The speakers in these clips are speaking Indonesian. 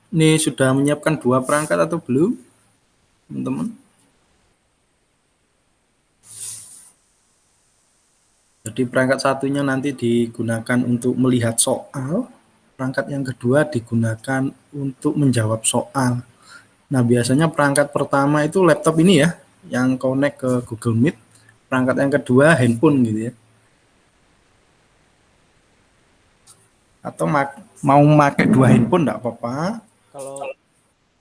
Ini sudah menyiapkan 2 perangkat atau belum, teman-teman? Jadi perangkat satunya nanti digunakan untuk melihat soal, perangkat yang kedua digunakan untuk menjawab soal. Nah, biasanya perangkat pertama itu laptop ini ya, yang connect ke Google Meet. Perangkat yang kedua handphone gitu ya. Atau mau pakai 2 handphone enggak apa-apa. Kalau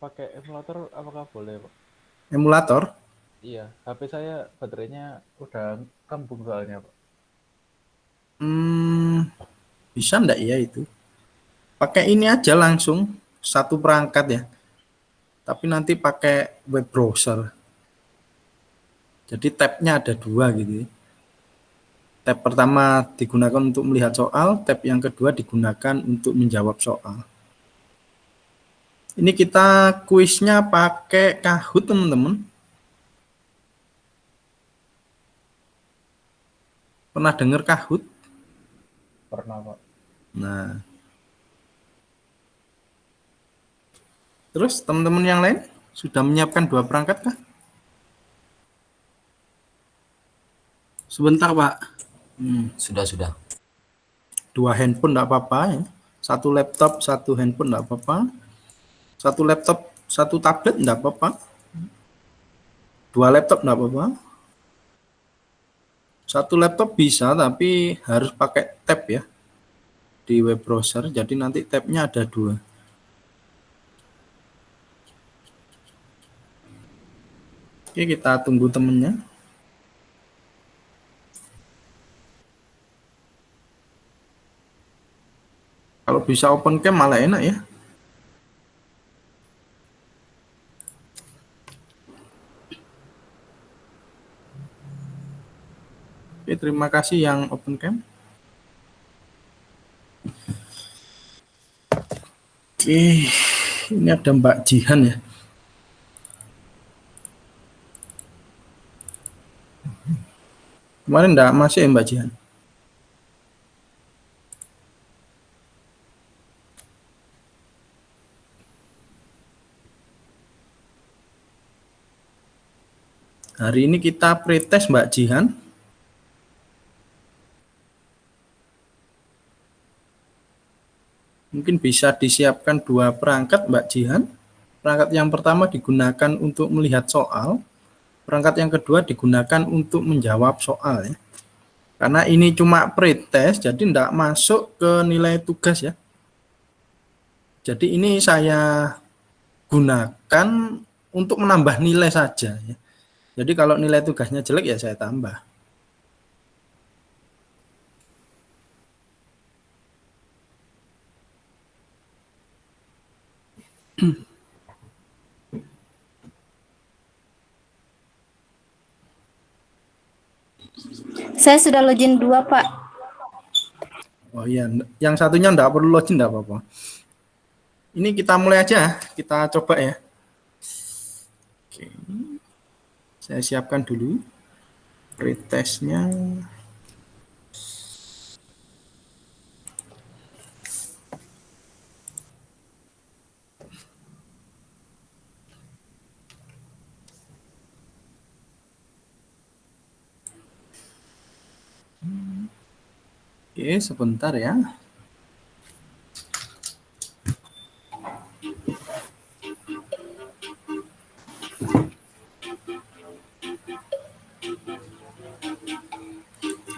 pakai emulator apakah boleh, Pak? Emulator? Iya, HP saya baterainya udah kembung soalnya, Pak. Bisa enggak ya itu? Pakai ini aja langsung, satu perangkat ya. Tapi nanti pakai web browser. Jadi tabnya ada 2 gitu ya. Tab pertama digunakan untuk melihat soal, tab yang kedua digunakan untuk menjawab soal. Ini kita kuisnya pakai Kahoot, teman-teman. Pernah dengar Kahoot? Pernah, Pak. Nah, terus teman-teman yang lain sudah menyiapkan 2 perangkat kah? Sebentar, Pak. Sudah. 2 handphone enggak apa-apa ya. 1 laptop, 1 handphone enggak apa-apa. 1 laptop, 1 tablet enggak apa-apa. 2 laptop enggak apa-apa. 1 laptop bisa, tapi harus pakai tab ya di web browser. Jadi nanti tabnya ada 2. Oke, kita tunggu temennya. Kalau bisa open cam malah enak ya. Oke, terima kasih yang open cam. Oke, ini ada Mbak Jihan ya. Kemarin enggak masuk ya Mbak Jihan? Hari ini kita pretest Mbak Jihan. Mungkin bisa disiapkan 2 perangkat Mbak Jihan. Perangkat yang pertama digunakan untuk melihat soal. Perangkat yang kedua digunakan untuk menjawab soal ya. Karena ini cuma pretest, jadi tidak masuk ke nilai tugas ya. Jadi ini saya gunakan untuk menambah nilai saja ya. Jadi kalau nilai tugasnya jelek ya saya tambah. Saya sudah login 2, Pak. Oh iya, yang satunya enggak perlu login, enggak apa-apa. Ini kita mulai aja, kita coba ya. Oke. Saya siapkan dulu pretestnya. Oke, sebentar ya.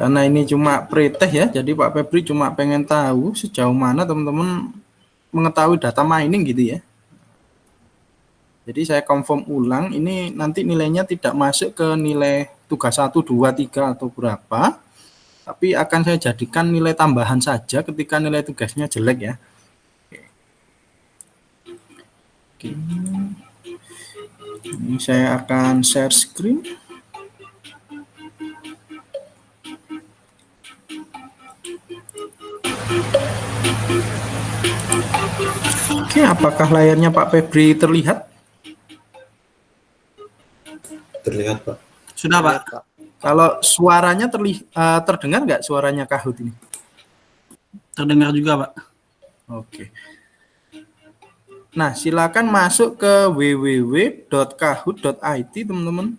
Karena ini cuma pretest ya, jadi Pak Febri cuma pengen tahu sejauh mana teman-teman mengetahui data mining gitu ya. Jadi saya confirm ulang, ini nanti nilainya tidak masuk ke nilai tugas 1, 2, 3 atau berapa, tapi akan saya jadikan nilai tambahan saja ketika nilai tugasnya jelek ya. Oke. Ini saya akan share screen. Oke, apakah layarnya Pak Febri terlihat? Terlihat, Pak. Sudah, Pak. Kalau suaranya terdengar nggak suaranya Kahoot ini? Terdengar juga, Pak. Oke. Nah, silakan masuk ke www.kahoot.it teman-teman.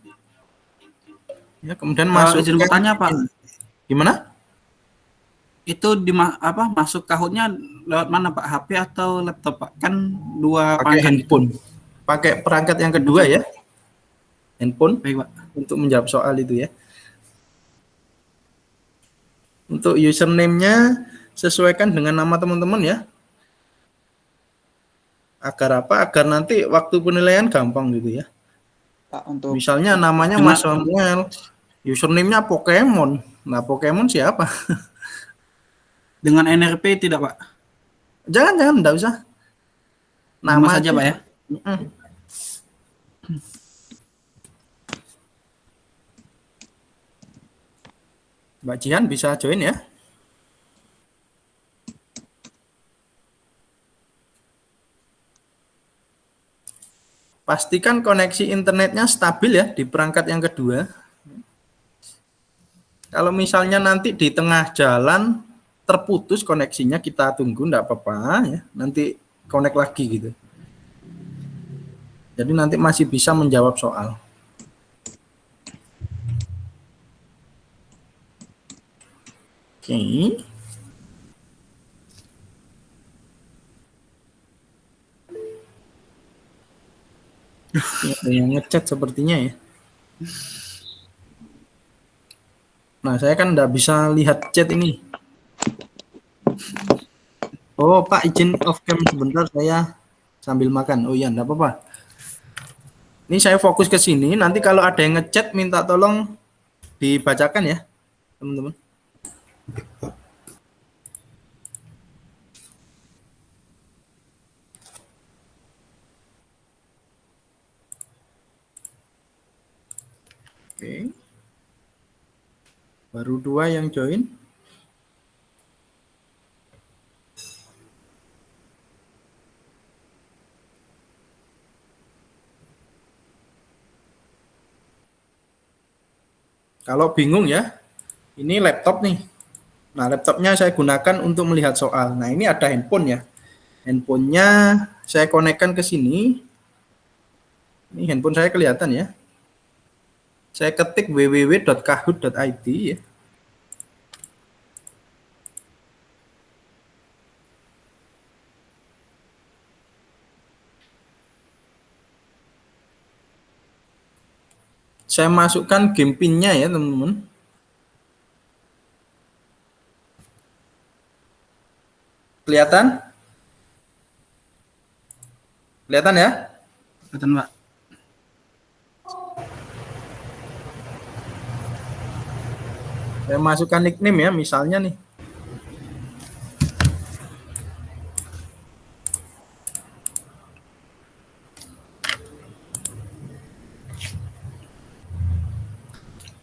Ya, kemudian Izin masukkan bertanya Pak, gimana? itu masuk Kahoot-nya lewat mana Pak? HP atau laptop Pak? Kan dua Pakai perangkat gitu. handphone. Pakai perangkat yang kedua ya, handphone Baik Pak. untuk menjawab soal itu ya. Untuk username-nya sesuaikan dengan nama teman-teman ya. Agar apa? Agar nanti waktu penilaian gampang gitu ya. Pak, untuk Misalnya namanya Dengan- Mas Samuel, username-nya Pokemon. Nah, Pokemon siapa? Dengan NRP tidak Pak? Jangan, enggak usah. Nama saja Pak ya. Mm-mm. Mbak Jihan bisa join ya. Pastikan koneksi internetnya stabil ya di perangkat yang kedua. Kalau misalnya nanti di tengah jalan terputus koneksinya, kita tunggu, enggak apa-apa ya. Nanti connect lagi gitu. Jadi nanti masih bisa menjawab soal. Oke. Ini ada yang ngechat sepertinya ya. Nah, saya kan enggak bisa lihat chat ini. Oh, Pak, izin off cam sebentar, saya sambil makan. Oh iya, enggak apa-apa. Ini saya fokus ke sini. Nanti kalau ada yang ngechat, minta tolong dibacakan ya, teman-teman. Oke. Baru 2 yang join. Kalau bingung ya, ini laptop nih. Nah, laptopnya saya gunakan untuk melihat soal. Nah, ini ada handphone ya. Handphonenya saya konekkan ke sini. Ini handphone saya kelihatan ya. Saya ketik www.kahoot.id ya. Saya masukkan game pin-nya ya, teman-teman. Kelihatan? Kelihatan ya? Kelihatan Pak. Saya masukkan nickname ya, misalnya nih.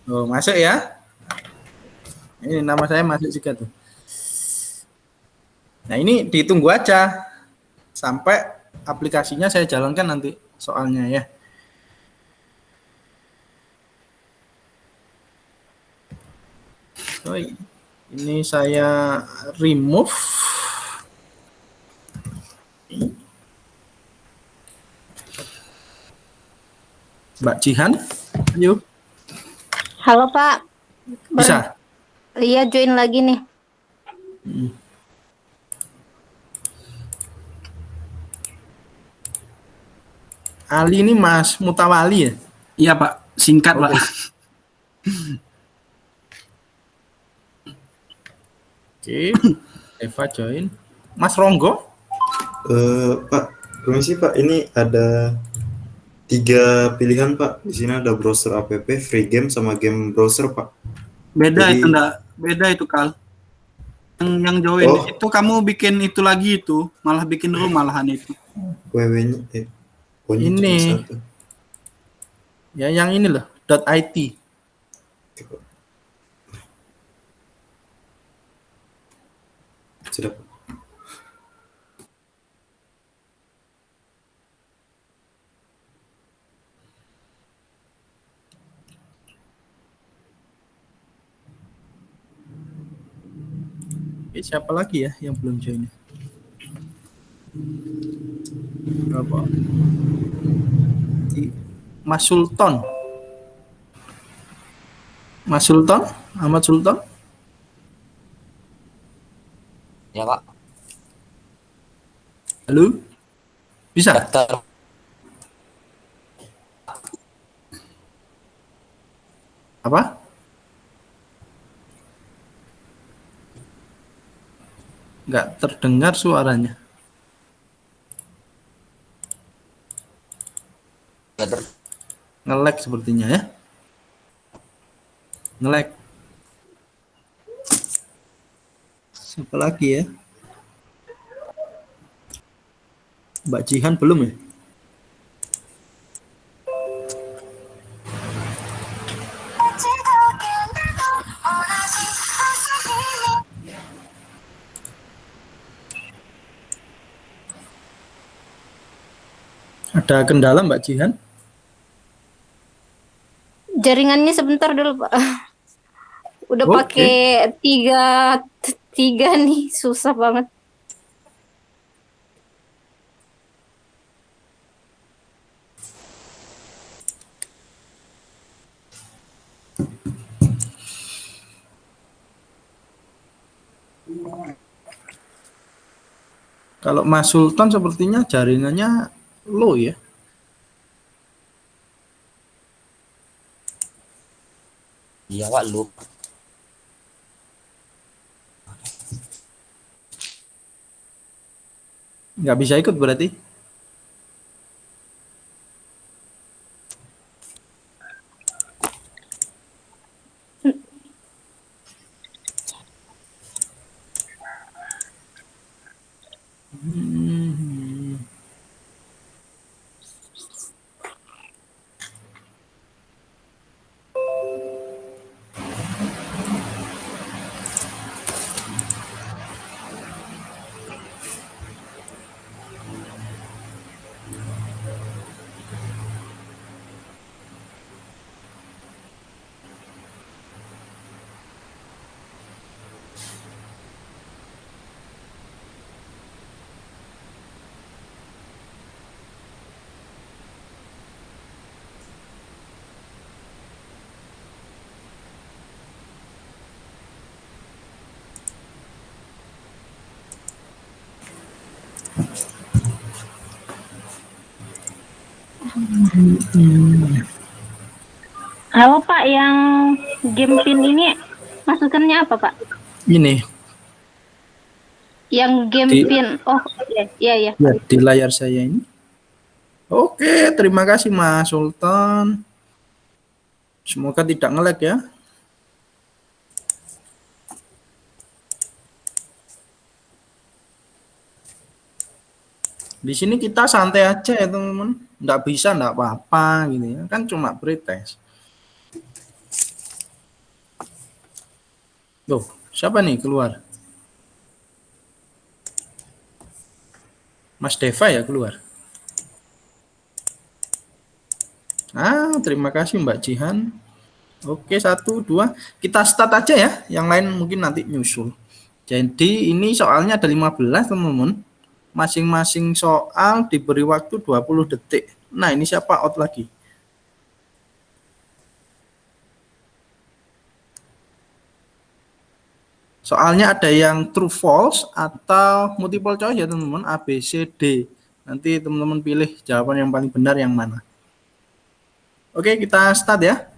Oh, masuk ya. Ini nama saya masuk juga tuh. Nah, ini ditunggu aja sampai aplikasinya saya jalankan nanti soalnya ya. Oh, ini saya remove. Mbak Jihan, yuk. Halo Pak, Bisa. iya join lagi nih. Ali ini Mas Mutawali ya? Iya Pak, singkat Pak. Oke, Eva join. Mas Ronggo? Pak, permisi Pak, ini ada 3 pilihan Pak. Di sini ada browser app, free game, sama game browser Pak. Beda Jadi- itu enggak? Beda itu Kal. Yang join Oh. itu kamu bikin itu lagi itu, malah bikin room malahan itu. WW-nya, pokoknya Ini. cuma satu. Ya, yang ini loh, .it. Oke, Pak. Sudah Pak. Oke, siapa lagi ya yang belum join? Apa? Mas Sultan. Mas Sultan, Ahmad Sultan. Ya Pak, Halo? Bisa? daftar Apa? Nggak terdengar suaranya. daftar Nge-lag sepertinya ya. Nge-lag. Siapa lagi ya? Mbak Jihan belum ya? Ada kendala Mbak Jihan? Jaringannya sebentar dulu, Pak. Udah Oke. pakai tiga tiga nih, susah banget. Kalau Mas Sultan sepertinya jaringannya low ya. iya Pak lu. Nggak bisa ikut berarti. Halo Pak, yang game pin ini masukannya apa Pak? Ini Yang game Di- pin, oh iya. ya di layar saya ini. Oke, terima kasih Mas Sultan. Semoga tidak nge-lag ya. Di sini kita santai aja ya teman-teman. Nggak bisa, nggak apa-apa gitu ya. Kan cuma pretest. Loh, siapa nih keluar? Mas Deva ya keluar. Terima kasih Mbak Jihan. Oke, 1, 2. Kita start aja ya. Yang lain mungkin nanti nyusul. Jadi ini soalnya ada 15 teman-teman. Masing-masing soal diberi waktu 20 detik. Nah, ini siapa out lagi? Soalnya ada yang true false atau multiple choice ya teman-teman, A, B, C, D. Nanti teman-teman pilih jawaban yang paling benar yang mana. Oke, kita start ya.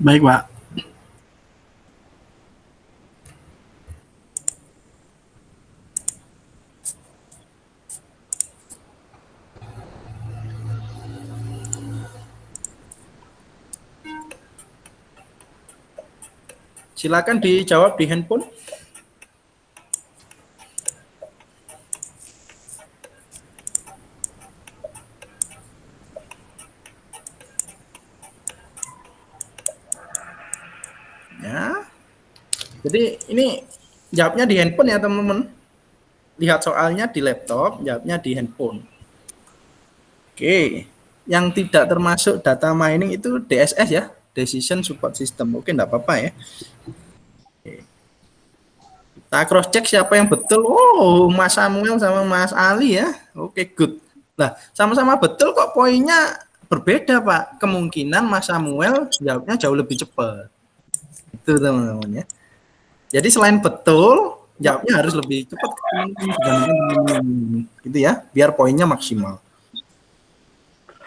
Baik, Pak. Silakan dijawab di handphone. Ya. Jadi ini jawabnya di handphone ya teman-teman. Lihat soalnya di laptop, jawabnya di handphone. Oke. Yang tidak termasuk data mining itu DSS ya, Decision Support System. Oke, enggak apa-apa ya. Oke. Kita cross check siapa yang betul. Oh, Mas Samuel sama Mas Ali ya. Oke, good. Nah, sama-sama betul kok poinnya berbeda, Pak. Kemungkinan Mas Samuel jawabnya jauh lebih cepat. Itu teman-teman ya. Jadi selain betul, jawabnya harus lebih cepat dibandingkan gitu ya, biar poinnya maksimal.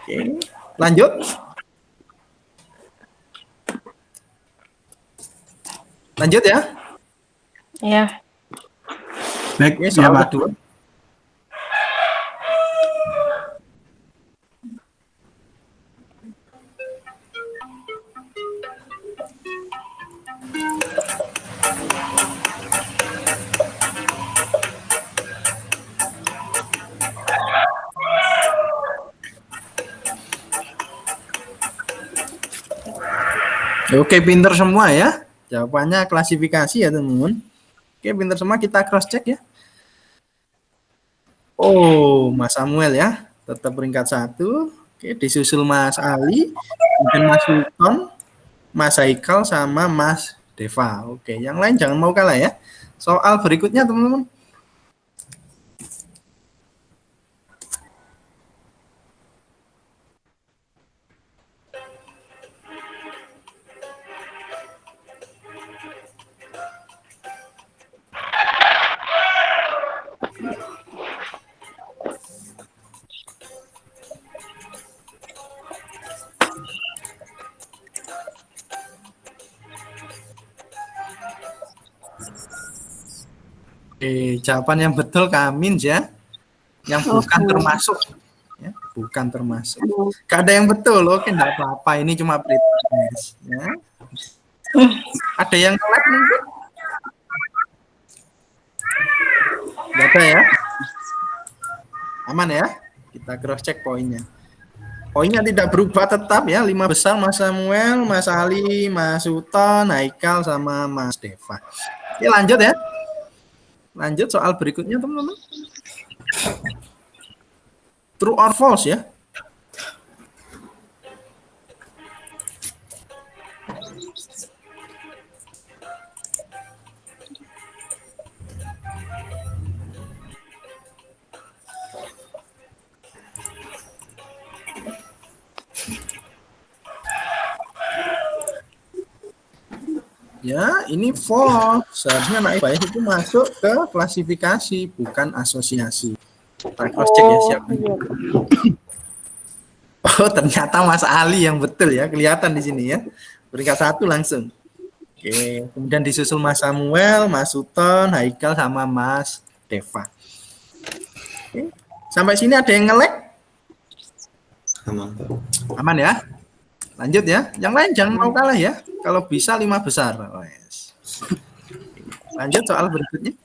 Oke, lanjut. Lanjut ya. Ya. Baik, Oke, ya soal Pak. kedua. Oke, pinter semua ya. Jawabannya klasifikasi ya, teman-teman. Oke, pinter semua, kita cross check ya. Oh, Mas Samuel ya, tetap peringkat 1. Oke, disusul Mas Ali, kemudian Mas Sultan, Mas Haikal sama Mas Deva. Oke, yang lain jangan mau kalah ya. Soal berikutnya, teman-teman. Oke, jawaban yang betul Kamin ya. Yang bukan termasuk. Ya, bukan termasuk. Gak ada yang betul, oke, enggak apa-apa. Ini cuma pretest. Ya. Ada yang telat mungkin? Gak ada ya? Aman ya? Kita cross check poinnya. Poinnya tidak berubah tetap ya. 5 besar Mas Samuel, Mas Ali, Mas Sultan, Haikal sama Mas Deva. Oke, lanjut ya. Lanjut soal berikutnya teman-teman. True or false ya? Ya, ini false. Seharusnya naik baik itu masuk ke klasifikasi, bukan asosiasi. Kita cross check ya, siapa? Oh, ternyata Mas Ali yang betul ya, kelihatan di sini ya. Peringkat 1 langsung. Oke, kemudian disusul Mas Samuel, Mas Sultan, Haikal sama Mas Deva. Oke. Sampai sini ada yang nge-lag? Aman, Pak. Aman ya? Lanjut ya. Yang lain jangan mau kalah ya. Kalau bisa 5 besar. Oh, yes. Lanjut soal berikutnya.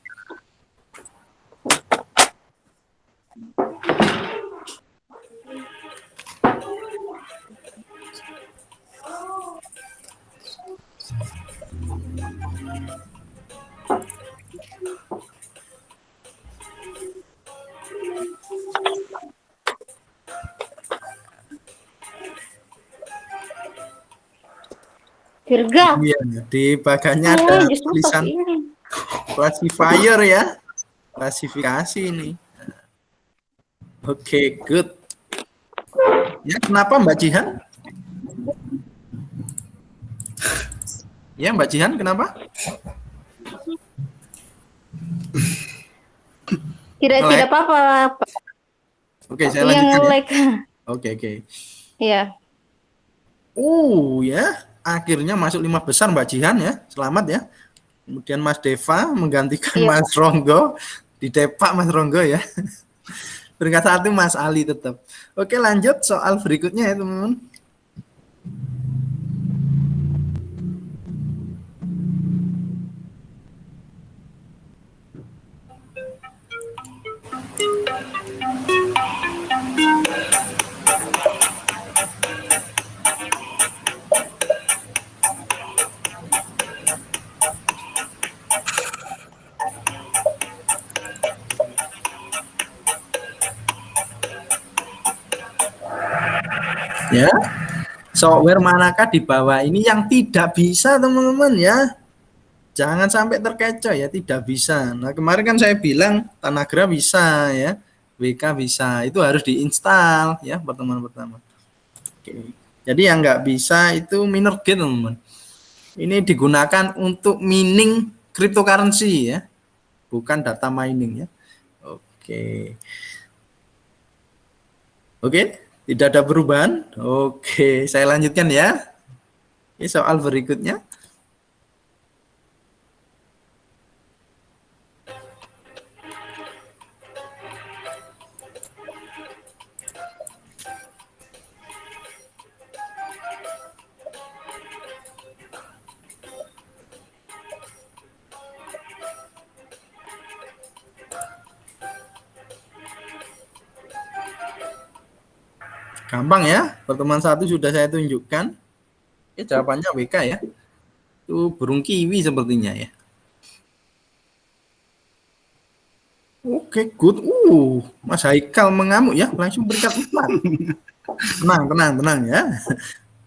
Virga. Iya, di bagiannya ada Justru tulisan seperti ini. classifier ya. Klasifikasi ini. Oke, good. Ya, kenapa Mbak Jihan? Ya, Mbak Jihan, kenapa? Tidak Nge-lag. apa-apa, Pak. Oke, saya Yang lanjutkan ya. nge-lag. Oke. Iya. Ya, akhirnya masuk 5 besar Mbak Jihan ya. Selamat ya. Kemudian Mas Deva menggantikan Iya. Mas Ronggo. Didepak Mas Ronggo ya. Peringkat 1 Mas Ali tetap. Oke, lanjut soal berikutnya ya, teman-teman. Ya. Software manakah di bawah ini yang tidak bisa, teman-teman ya? Jangan sampai terkecoh ya, tidak bisa. Nah, kemarin kan saya bilang Tanagra bisa ya, WK bisa. Itu harus diinstal ya pertemuan pertama. Oke. Jadi yang nggak bisa itu Minergate, teman-teman. Ini digunakan untuk mining cryptocurrency ya, bukan data mining ya. Oke. Oke, tidak ada perubahan. Oke, saya lanjutkan ya. Ini soal berikutnya. Gampang ya, pertemuan 1 sudah saya tunjukkan. Jawabannya WK ya. Itu burung kiwi sepertinya ya. Oke, good. Mas Haikal mengamuk ya, langsung berikan 4. Tenang ya.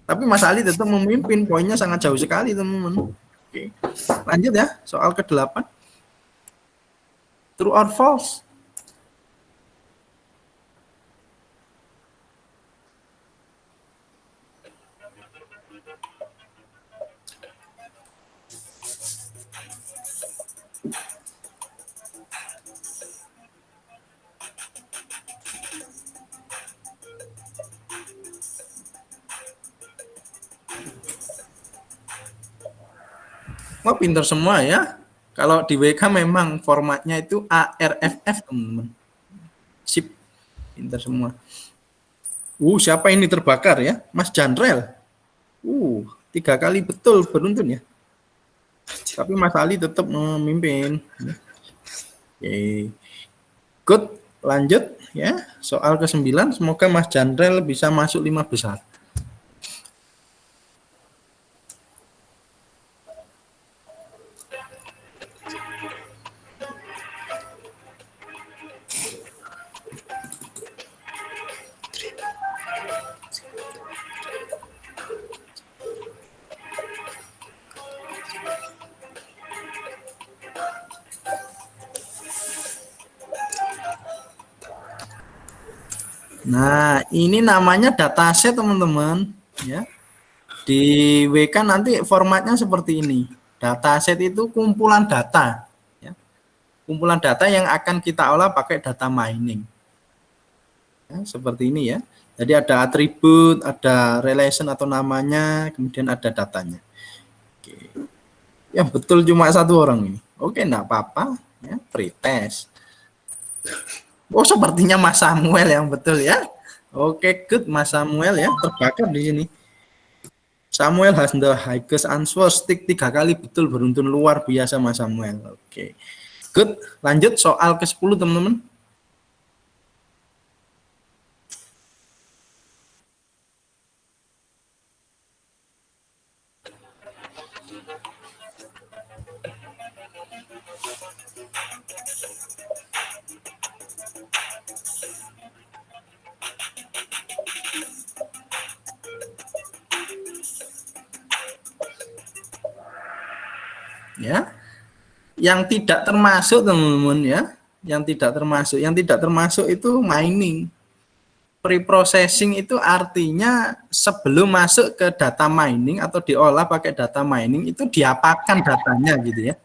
Tapi Mas Ali tetap memimpin, poinnya sangat jauh sekali, teman-teman. Oke. Lanjut ya, soal ke-8. True or false? Wah, pinter semua ya. Kalau di WK memang formatnya itu ARFF, teman-teman. Sip, pinter semua. Siapa ini terbakar ya? Mas Janrel. 3 kali betul, beruntun ya. Tapi Mas Ali tetap memimpin. Oke. Good, lanjut ya. Soal ke-9, semoga Mas Janrel bisa masuk 5 besar. Nah, ini namanya dataset, teman-teman. Ya. Di WK nanti formatnya seperti ini. Dataset itu kumpulan data. Ya. Kumpulan data yang akan kita olah pakai data mining. Ya, seperti ini ya. Jadi ada atribut, ada relation atau namanya, kemudian ada datanya. Oke. Ya, betul cuma 1 orang ini. Oke, enggak apa-apa. Ya, pretest. Sepertinya Mas Samuel yang betul ya. Oke, good, Mas Samuel ya, terbakar di sini. Samuel has the highest answer, stick 3 kali betul, beruntun luar biasa Mas Samuel. Oke, good. Lanjut soal ke-10, teman-teman. Ya, yang tidak termasuk, teman-teman ya, yang tidak termasuk itu mining. Pre-processing itu artinya sebelum masuk ke data mining atau diolah pakai data mining itu diapakan datanya gitu ya.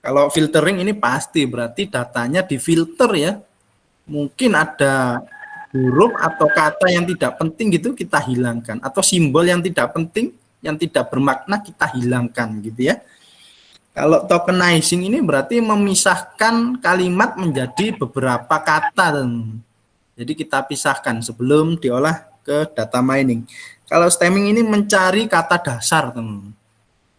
Kalau filtering ini pasti berarti datanya difilter ya. Mungkin ada huruf atau kata yang tidak penting gitu kita hilangkan, atau simbol yang tidak penting, yang tidak bermakna kita hilangkan gitu ya. Kalau tokenizing ini berarti memisahkan kalimat menjadi beberapa kata. Jadi kita pisahkan sebelum diolah ke data mining. Kalau stemming ini mencari kata dasar, teman.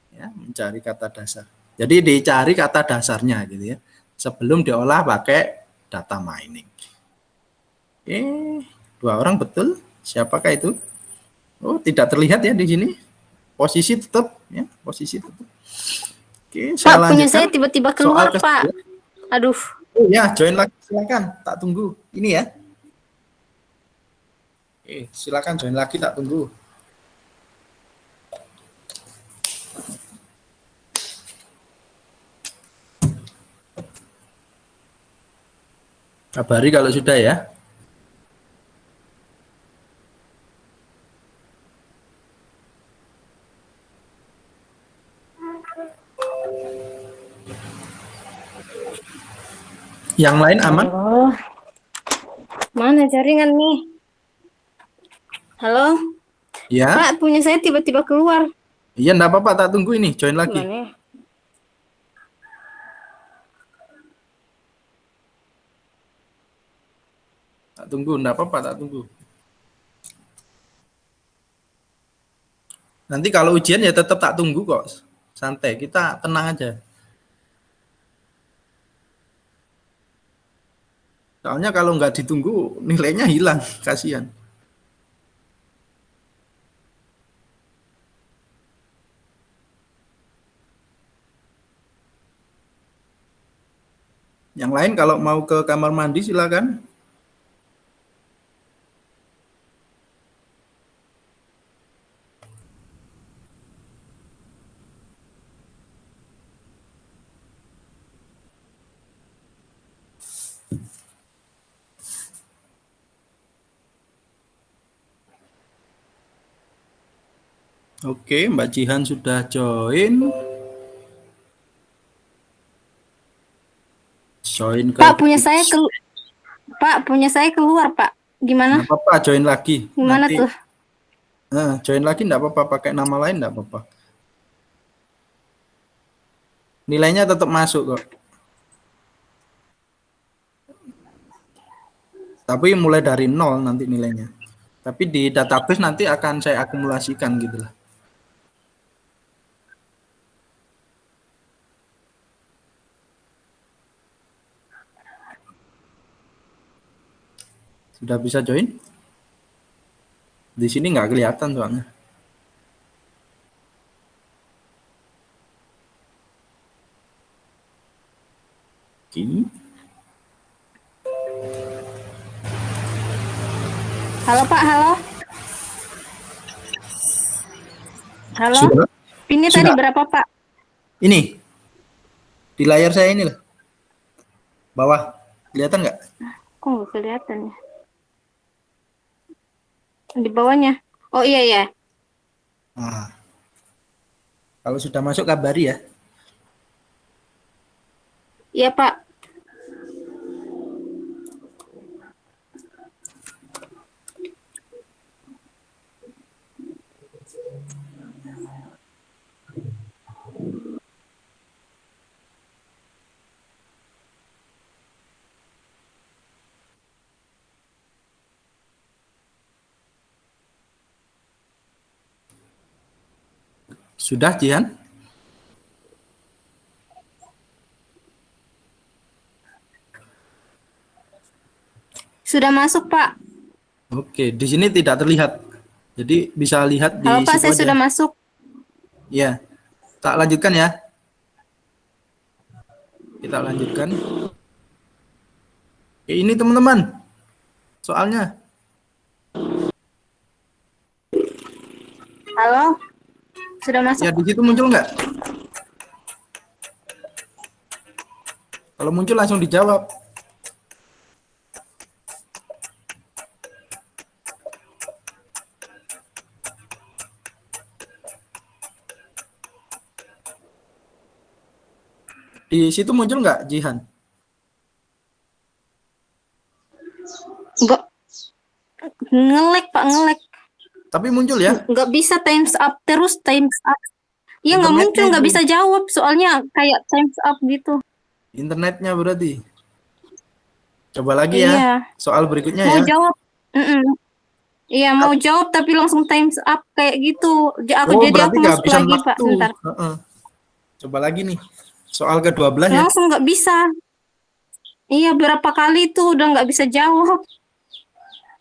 Ya, mencari kata dasar. Jadi dicari kata dasarnya gitu ya. Sebelum diolah pakai data mining. Oke, 2 orang betul. Siapakah itu? Tidak terlihat ya di sini. Posisi tetap ya, posisi tetap. Oke, saya Pak, punya lanjutkan. saya tiba-tiba keluar, Pak. Aduh. Ya, join lagi silakan. Tak tunggu. Ini ya. Silakan join lagi, tak tunggu. Kabari kalau sudah ya. Yang lain aman? Oh, mana jaringan nih? Halo, Ya. Pak, punya saya tiba-tiba keluar. Iya, enggak apa-apa, tak tunggu ini, join lagi. Gimana ya? Tak tunggu, enggak apa-apa, tak tunggu. Nanti kalau ujian ya tetap tak tunggu kok. Santai, kita tenang aja. Soalnya kalau nggak ditunggu, nilainya hilang, kasihan. Yang lain kalau mau ke kamar mandi silakan. Oke, Mbak Jihan sudah join. Join ke Pak, punya saya keluar, Pak. Gimana? Nggak apa-apa, join lagi. Gimana Nanti tuh? join lagi enggak apa-apa, pakai nama lain enggak apa-apa. Nilainya tetap masuk kok. Tapi mulai dari nol nanti nilainya. Tapi di database nanti akan saya akumulasikan gitu lah. Sudah bisa join? Di sini nggak kelihatan soalnya. Oke. Halo, Pak, halo. Halo. Sudah? Ini Sudah. tadi berapa, Pak? Ini di layar saya ini lah. Bawah. Kelihatan nggak? Kok nggak kelihatan ya? Di bawahnya. Oh iya ya. Nah, kalau sudah masuk kabari ya. Iya, Pak. Sudah, Jihan? Sudah masuk, Pak. Oke, di sini tidak terlihat. Jadi bisa lihat di Halo, Pak, situ saya aja. sudah masuk. Ya. Tak lanjutkan ya. Kita lanjutkan. Oke, ini teman-teman. Soalnya. Halo. Sudah masuk. Ya, di situ muncul nggak? Kalau muncul langsung dijawab. Di situ muncul nggak, Jihan? Enggak. Ngelek, Pak, ngelek. Tapi muncul ya. Nggak bisa times up terus, times up. Iya, nggak Internetnya muncul, nggak itu. bisa jawab. Soalnya kayak times up gitu. Internetnya berarti. Coba lagi Iya. ya. Soal berikutnya Mau ya. jawab. Iya, mau jawab tapi langsung times up kayak gitu. Oh, Jadi berarti aku masuk kehabisan lagi, Pak. waktu. Bentar. Heeh. Coba lagi nih. Soal ke-12 ya. Langsung nggak bisa. Iya, berapa kali tuh udah nggak bisa jawab.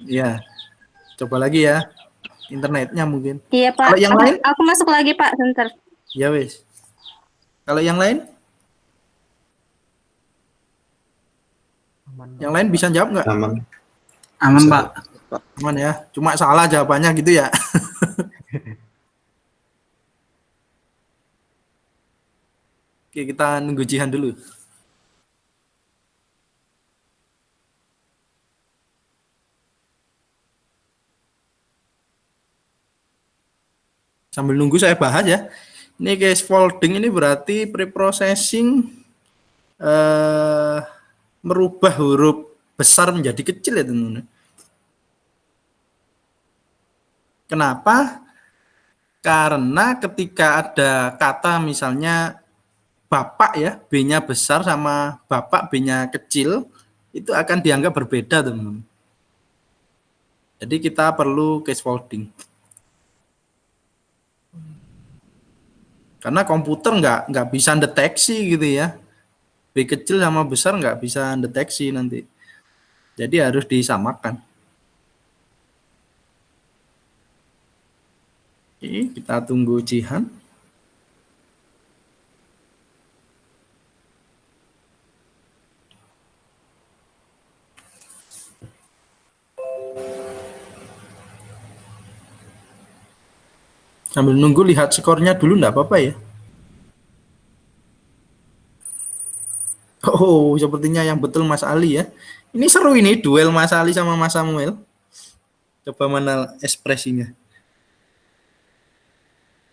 Iya. Coba lagi ya. Internetnya mungkin. Iya, Pak. Kalau yang lain? Aku masuk lagi, Pak. Bentar. Ya wes. Kalau yang lain? Yang lain bisa jawab nggak? Aman. Aman, Pak. Aman ya. Cuma salah jawabannya gitu ya. Oke, kita nunggu Jihan dulu. Sambil nunggu saya bahas ya. Ini case folding ini berarti preprocessing merubah huruf besar menjadi kecil ya teman-teman. Kenapa? Karena ketika ada kata misalnya bapak ya, B-nya besar sama bapak B-nya kecil, itu akan dianggap berbeda teman-teman. Jadi kita perlu case folding. Karena komputer nggak bisa deteksi gitu ya. B kecil sama besar nggak bisa deteksi nanti. Jadi harus disamakan. Oke, kita tunggu Jihan. Sambil nunggu lihat skornya dulu enggak apa-apa ya. Oh, sepertinya yang betul Mas Ali ya. Ini seru ini duel Mas Ali sama Mas Samuel. Coba mana ekspresinya.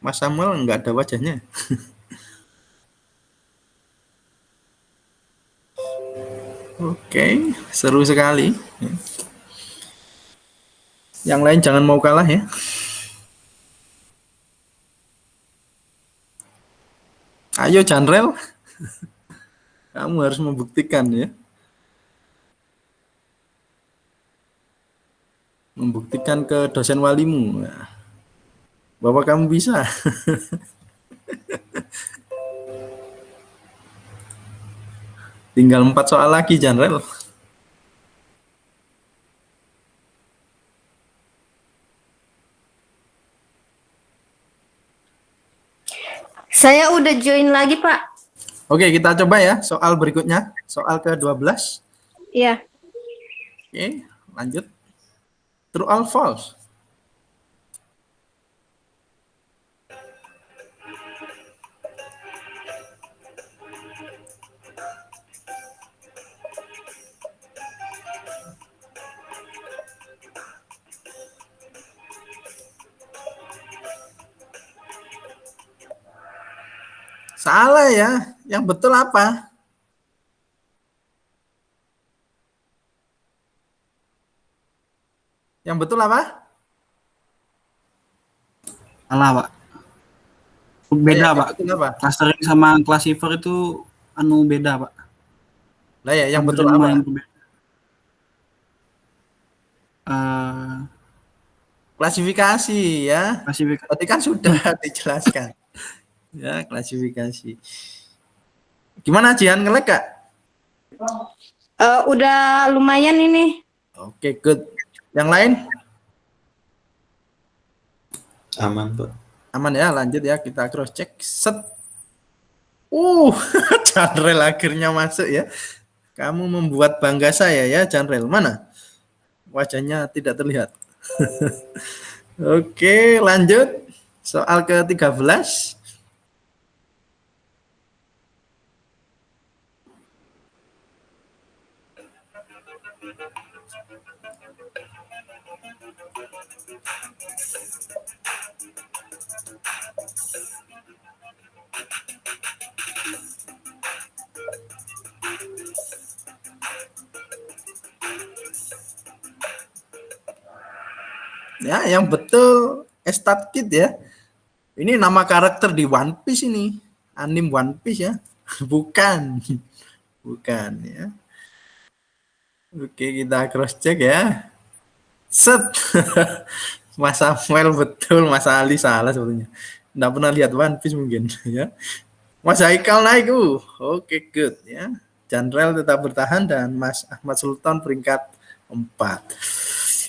Mas Samuel enggak ada wajahnya. Oke, seru sekali. Yang lain jangan mau kalah ya. Ayo Janrel, kamu harus membuktikan ya. Membuktikan ke dosen walimu bahwa kamu bisa. Tinggal 4 soal lagi Janrel. Saya udah join lagi, Pak. Oke, kita coba ya soal berikutnya, soal ke-12. Iya. Oke, lanjut. True or false? Salah ya. Yang betul apa? Yang betul apa? Salah, Pak. Beda, Yang Pak. betul apa? Clustering sama classifier itu beda, Pak. Lah ya, yang betul Algoritma apa? yang berbeda. Klasifikasi ya. Klasifikasi. Tadi kan sudah dijelaskan. Ya, klasifikasi. Gimana Jihan, nge-lag Kak? Udah lumayan ini. Oke, good. Yang lain? Aman, Pak. Aman ya, lanjut ya, kita cross check. Set. Janrel akhirnya masuk ya. Kamu membuat bangga saya ya, Janrel. Mana? Wajahnya tidak terlihat. Oke, lanjut. Soal ke-13. Ya, yang betul Estat Kid ya. Ini nama karakter di One Piece ini. Anim One Piece ya. Bukan. Bukan ya. Oke, kita cross check ya. Set. Mas Samuel betul, Mas Ali salah sebetulnya. Nggak pernah lihat One Piece mungkin ya. Mas Haikal naik. Oke, good ya. Janrel tetap bertahan dan Mas Ahmad Sultan peringkat 4.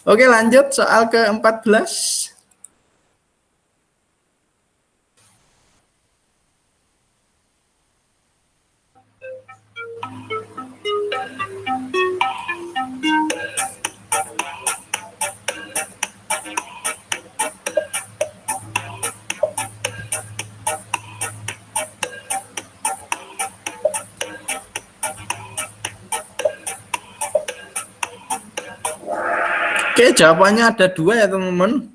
Oke, lanjut soal ke-14. Oke, jawabannya ada 2 ya teman-teman.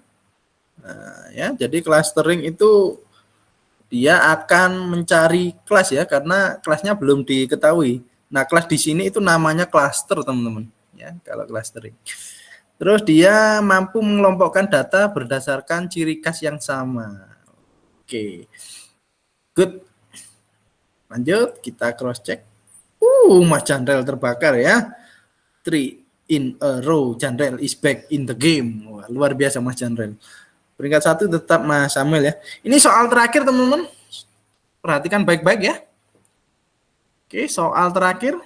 Nah, ya, jadi clustering itu dia akan mencari kelas ya, karena kelasnya belum diketahui. Nah, kelas di sini itu namanya cluster, teman-teman. Ya, kalau clustering. Terus dia mampu mengelompokkan data berdasarkan ciri khas yang sama. Oke, good. Lanjut, kita cross check. Mas Chandrel terbakar ya. 3 in a row, Chandrel is back in the game. Wah, luar biasa Mas Chandrel. Peringkat 1 tetap Mas Samuel ya. Ini soal terakhir teman-teman. Perhatikan baik-baik ya. Oke, soal terakhir.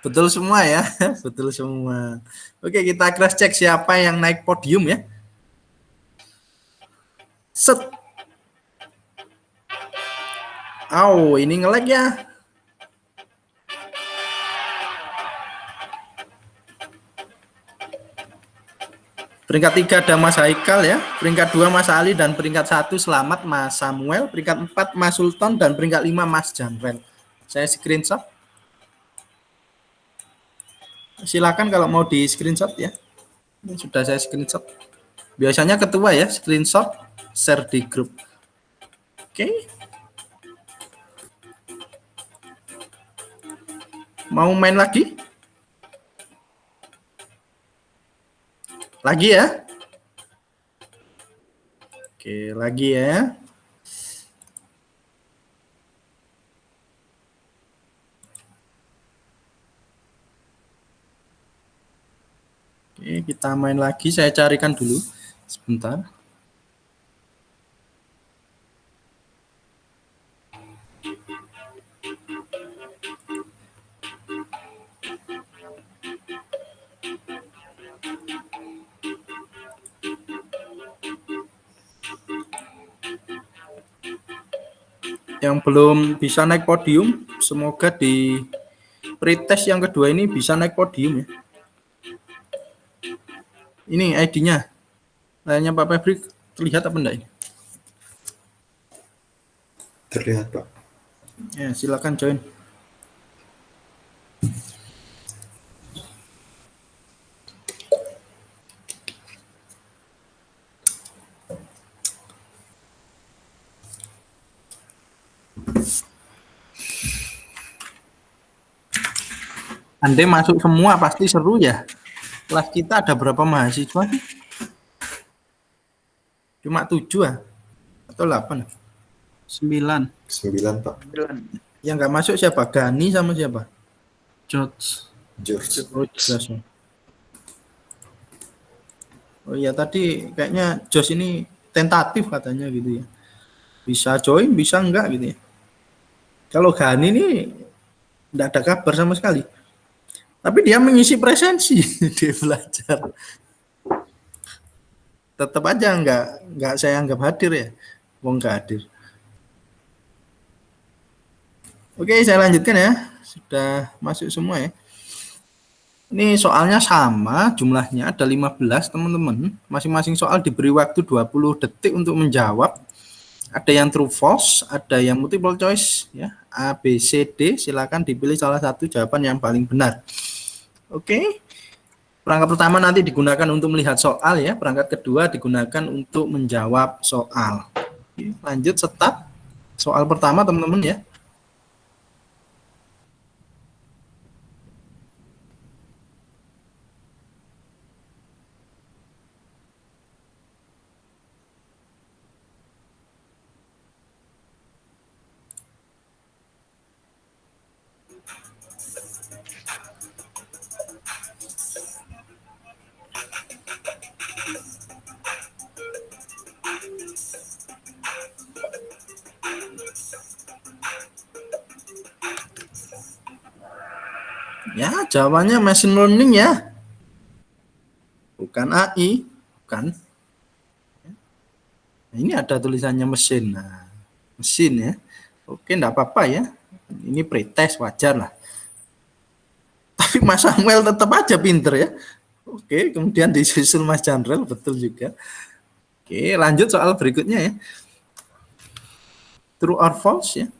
Betul semua ya, betul semua. Oke, kita cross check siapa yang naik podium ya. Set. Ini nge-lag ya. Peringkat 3 ada Mas Haikal ya. Peringkat 2 Mas Ali dan peringkat 1 selamat Mas Samuel. Peringkat 4 Mas Sultan dan peringkat 5 Mas Janrel. Saya screenshot. Silakan kalau mau di screenshot ya. Ini sudah saya screenshot. Biasanya ketua ya screenshot, share di grup. Oke. Mau main lagi? Lagi ya? Oke, lagi ya. Oke, kita main lagi. Saya carikan dulu. Sebentar. Yang belum bisa naik podium, semoga di pretest yang kedua ini bisa naik podium ya. Ini ID-nya. Layarnya Pak Febri terlihat apa enggak ini? Terlihat, Pak. Ya, silakan join. Andai masuk semua pasti seru ya. Kelas kita ada berapa mahasiswa? Cuma 7 ya? Atau 8? 9. 9, Pak. Yang nggak masuk siapa? Gani sama siapa? George. George. Oh, jelas. Oh iya, tadi kayaknya Jos ini tentatif katanya gitu ya. Bisa join, bisa enggak gitu ya. Kalau Gani ini enggak ada kabar sama sekali. Tapi dia mengisi presensi, dia belajar. Tetap aja enggak saya anggap hadir ya. Wong enggak hadir. Oke, saya lanjutkan ya. Sudah masuk semua ya. Ini soalnya sama, jumlahnya ada 15 teman-teman. Masing-masing soal diberi waktu 20 detik untuk menjawab. Ada yang true false, ada yang multiple choice ya. A, B, C, D, silakan dipilih salah satu jawaban yang paling benar. Oke. Perangkat pertama nanti digunakan untuk melihat soal ya. Perangkat kedua digunakan untuk menjawab soal. Oke, lanjut start. Soal pertama teman-teman ya. Ya, jawabannya machine learning ya. Bukan AI, bukan. Nah, ini ada tulisannya mesin. Nah, mesin ya. Oke, enggak apa-apa ya. Ini pretest wajar lah. Tapi Mas Samuel tetap aja pinter ya. Oke, kemudian disusul Mas Janrel, betul juga. Oke, lanjut soal berikutnya ya. True or false ya.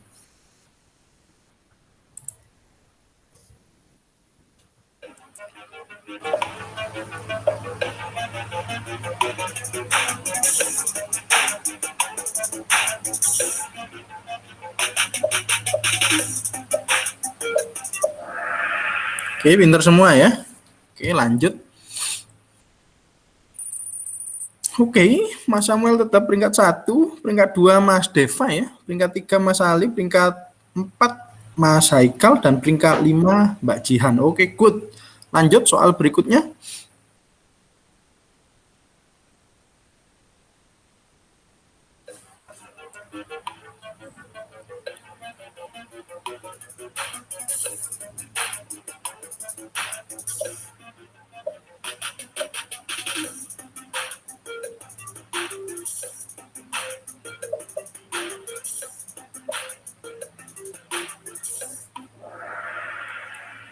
Oke, pinter semua ya. Oke, lanjut. Oke, Mas Samuel tetap peringkat 1, peringkat 2 Mas Deva ya, peringkat 3 Mas Ali, peringkat 4 Mas Haikal, dan peringkat 5 Mbak Jihan. Oke, good. Lanjut soal berikutnya.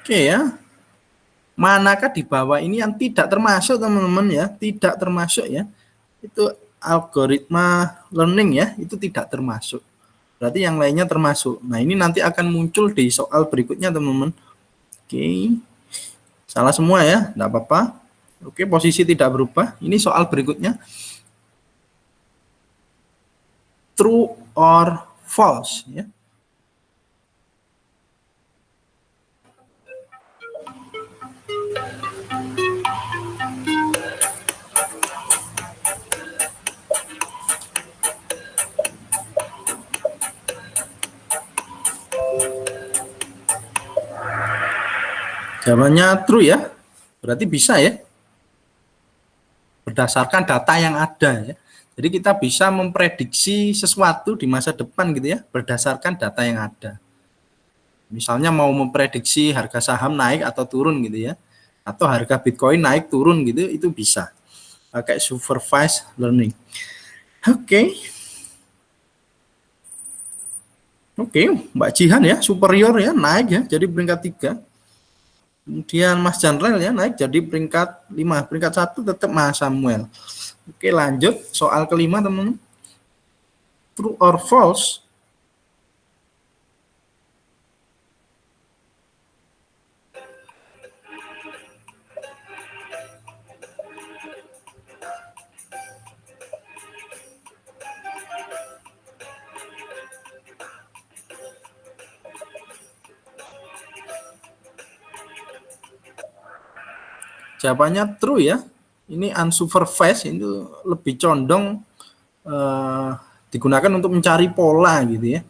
Oke ya. Manakah di bawah ini yang tidak termasuk teman-teman ya? Tidak termasuk ya. Itu algoritma learning ya, itu tidak termasuk. Berarti yang lainnya termasuk. Nah, ini nanti akan muncul di soal berikutnya teman-teman. Oke. Salah semua ya, enggak apa-apa. Oke, posisi tidak berubah. Ini soal berikutnya. True or false ya. Jawabannya true ya, berarti bisa ya, berdasarkan data yang ada ya. Jadi kita bisa memprediksi sesuatu di masa depan gitu ya, berdasarkan data yang ada. Misalnya mau memprediksi harga saham naik atau turun gitu ya, atau harga Bitcoin naik turun gitu, itu bisa pakai supervised learning. Oke, Mbak Jihan ya, superior ya, naik ya, jadi peringkat 3. Kemudian Mas Janrel ya naik jadi peringkat 5. Peringkat 1 tetap Mas Samuel. Oke, lanjut soal kelima teman-teman. True or false? Jawabannya true ya. Ini unsupervised itu lebih condong digunakan untuk mencari pola gitu ya.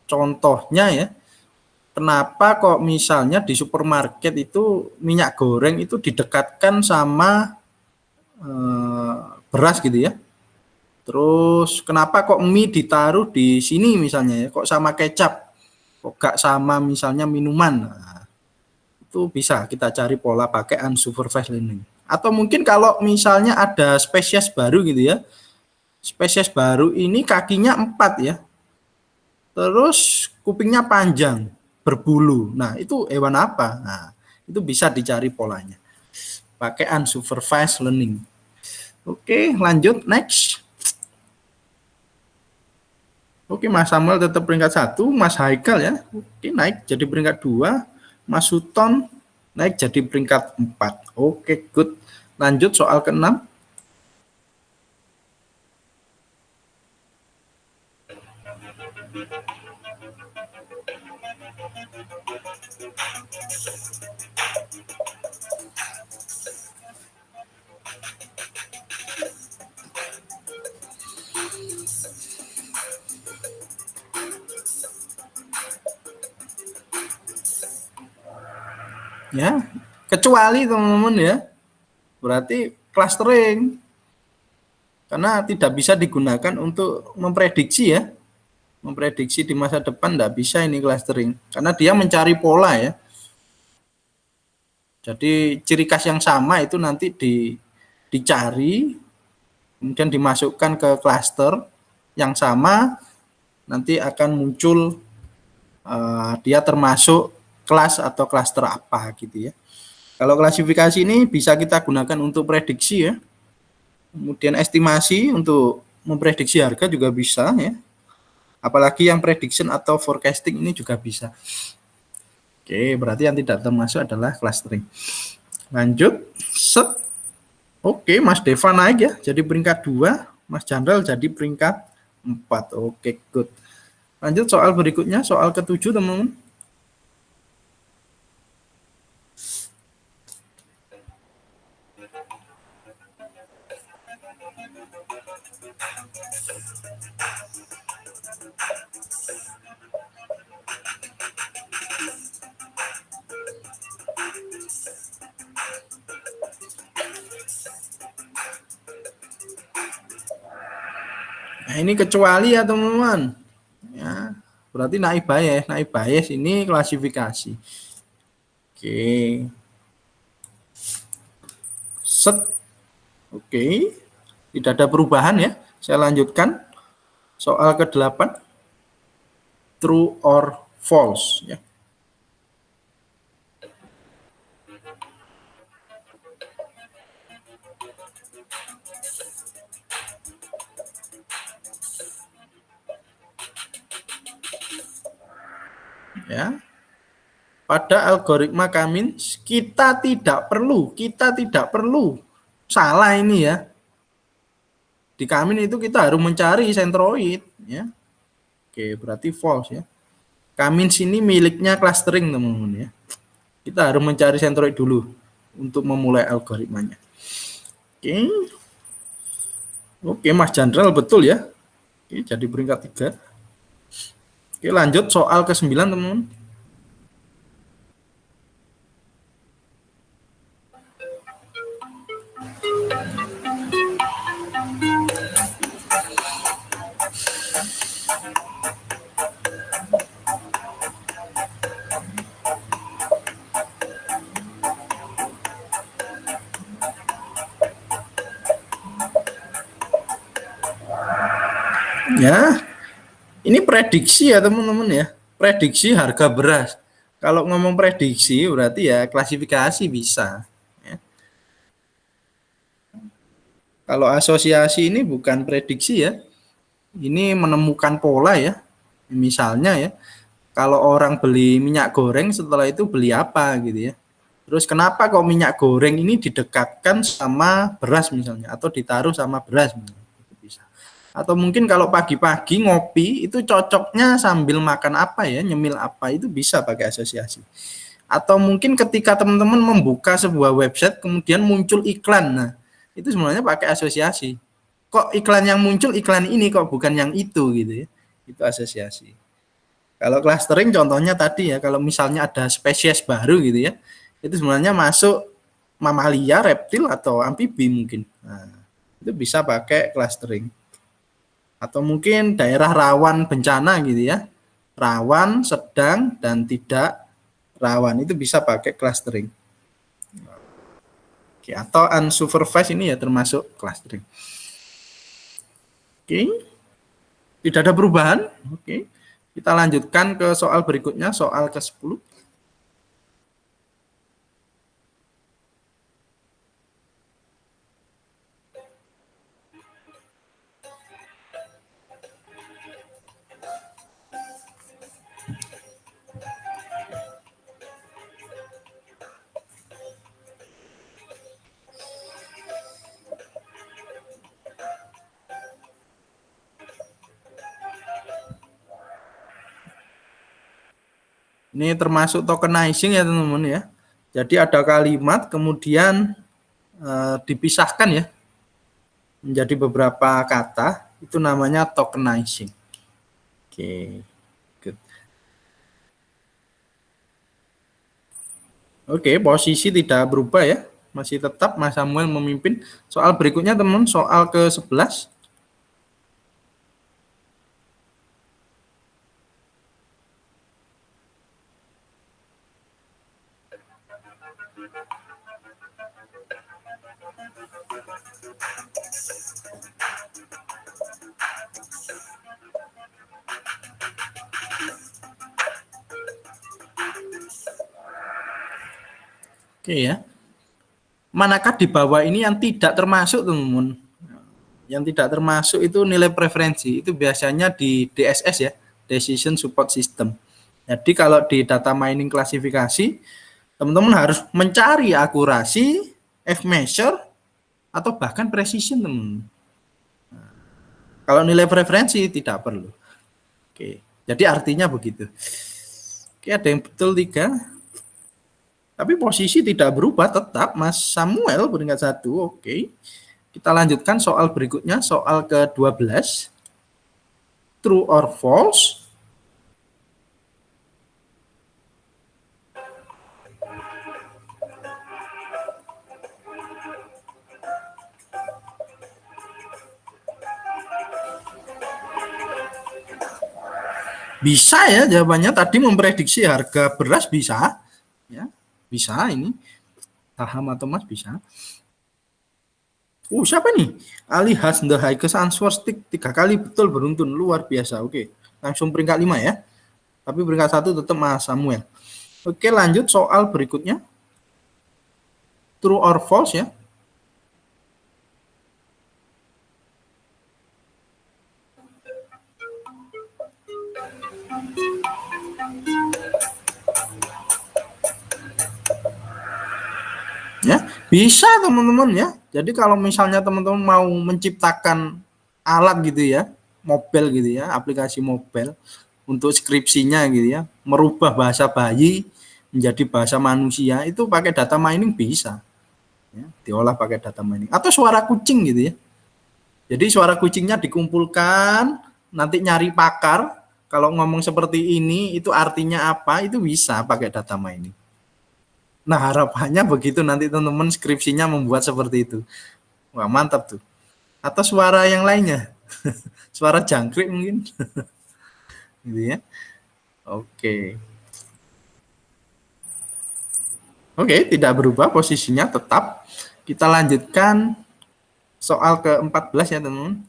Contohnya ya, kenapa kok misalnya di supermarket itu minyak goreng itu didekatkan sama beras gitu ya. Terus kenapa kok mie ditaruh di sini misalnya ya, kok sama kecap, kok gak sama misalnya minuman. Nah, itu bisa kita cari pola pakai unsupervised learning. Atau mungkin kalau misalnya ada spesies baru gitu ya, spesies baru ini kakinya 4 ya, terus kupingnya panjang, berbulu. Nah, itu hewan apa? Nah, itu bisa dicari polanya pakai unsupervised learning. Oke, lanjut next. Oke, Mas Samuel tetap peringkat 1, Mas Haikal ya, oke, naik jadi peringkat 2, Mas Suton naik jadi peringkat 4. Oke, good. Lanjut soal ke-6. Ya, kecuali teman-teman ya, berarti clustering, karena tidak bisa digunakan untuk memprediksi ya, memprediksi di masa depan tidak bisa ini clustering, karena dia mencari pola ya. Jadi ciri khas yang sama itu nanti dicari, kemudian dimasukkan ke cluster yang sama, nanti akan muncul dia termasuk kelas atau klaster apa gitu ya. Kalau klasifikasi ini bisa kita gunakan untuk prediksi ya. Kemudian estimasi untuk memprediksi harga juga bisa ya. Apalagi yang prediction atau forecasting ini juga bisa. Oke, berarti yang tidak termasuk adalah clustering. Lanjut, set. Oke, Mas Deva naik ya, jadi peringkat 2, Mas Chandra jadi peringkat 4. Oke, good. Lanjut soal berikutnya, soal ke-7 teman-teman. Nah, ini kecuali ya teman-teman. Ya, berarti naik bias ini klasifikasi. Oke. Set. Oke. Tidak ada perubahan ya. Saya lanjutkan. Soal ke-8. True or false ya. Ya. Pada algoritma Kamins kita tidak perlu salah ini ya. Di Kamins itu kita harus mencari sentroid ya. Oke, berarti false ya. Kamins ini miliknya clustering teman-teman ya. Kita harus mencari sentroid dulu untuk memulai algoritmanya. Oke, Mas Jandral betul ya. Oke, jadi peringkat 3. Oke, lanjut soal ke-9 teman-teman. Ya, ini prediksi ya teman-teman ya. Prediksi harga beras. Kalau ngomong prediksi berarti ya klasifikasi bisa. Ya. Kalau asosiasi ini bukan prediksi ya. Ini menemukan pola ya. Misalnya ya, kalau orang beli minyak goreng setelah itu beli apa gitu ya. Terus kenapa kok minyak goreng ini didekatkan sama beras misalnya atau ditaruh sama beras misalnya. Atau mungkin kalau pagi-pagi ngopi itu cocoknya sambil makan apa ya, nyemil apa, itu bisa pakai asosiasi. Atau mungkin ketika teman-teman membuka sebuah website kemudian muncul iklan, nah itu sebenarnya pakai asosiasi. Kok iklan yang muncul iklan ini kok bukan yang itu gitu ya, itu asosiasi. Kalau clustering contohnya tadi ya, kalau misalnya ada spesies baru gitu ya, itu sebenarnya masuk mamalia, reptil atau amfibi mungkin. Nah, itu bisa pakai clustering. Atau mungkin daerah rawan bencana gitu ya, rawan, sedang, dan tidak rawan, itu bisa pakai clustering. Oke, atau unsupervised ini ya termasuk clustering. Oke, tidak ada perubahan. Oke, kita lanjutkan ke soal berikutnya, soal ke-10. Ini termasuk tokenizing ya teman-teman ya. Jadi ada kalimat kemudian dipisahkan ya menjadi beberapa kata, itu namanya tokenizing. Oke, good. Oke, posisi tidak berubah ya, masih tetap Mas Samuel memimpin. Soal berikutnya teman, soal ke-11. Oke ya. Manakah di bawah ini yang tidak termasuk teman-teman? Yang tidak termasuk itu nilai preferensi. Itu biasanya di DSS ya, Decision Support System. Jadi kalau di data mining klasifikasi, teman-teman harus mencari akurasi, F-measure, atau bahkan precision, teman. Kalau nilai preferensi tidak perlu. Oke, jadi artinya begitu. Oke, ada yang betul 3. Tapi posisi tidak berubah, tetap Mas Samuel peringkat 1. Oke. Kita lanjutkan soal berikutnya, soal ke-12. True or false? Bisa ya jawabannya, tadi memprediksi harga beras bisa. Ya, bisa ini. Saham atau emas bisa. Siapa nih? Ali has the highest answer stick 3 kali betul beruntun, luar biasa. Oke, langsung peringkat 5 ya. Tapi peringkat 1 tetap Mas Samuel. Oke, lanjut soal berikutnya. True or false ya. Ya, bisa teman-teman ya. Jadi kalau misalnya teman-teman mau menciptakan alat gitu ya, mobile gitu ya, aplikasi mobile untuk skripsinya gitu ya, merubah bahasa bayi menjadi bahasa manusia, itu pakai data mining bisa. Ya, diolah pakai data mining. Atau suara kucing gitu ya. Jadi suara kucingnya dikumpulkan, nanti nyari pakar, kalau ngomong seperti ini itu artinya apa, itu bisa pakai data mining. Nah, harapannya begitu nanti teman-teman skripsinya membuat seperti itu. Wah, mantap tuh. Atau suara yang lainnya. Suara jangkrik mungkin. Gitu ya. Oke. Oke, tidak berubah posisinya tetap. Kita lanjutkan soal ke-14 ya, teman-teman.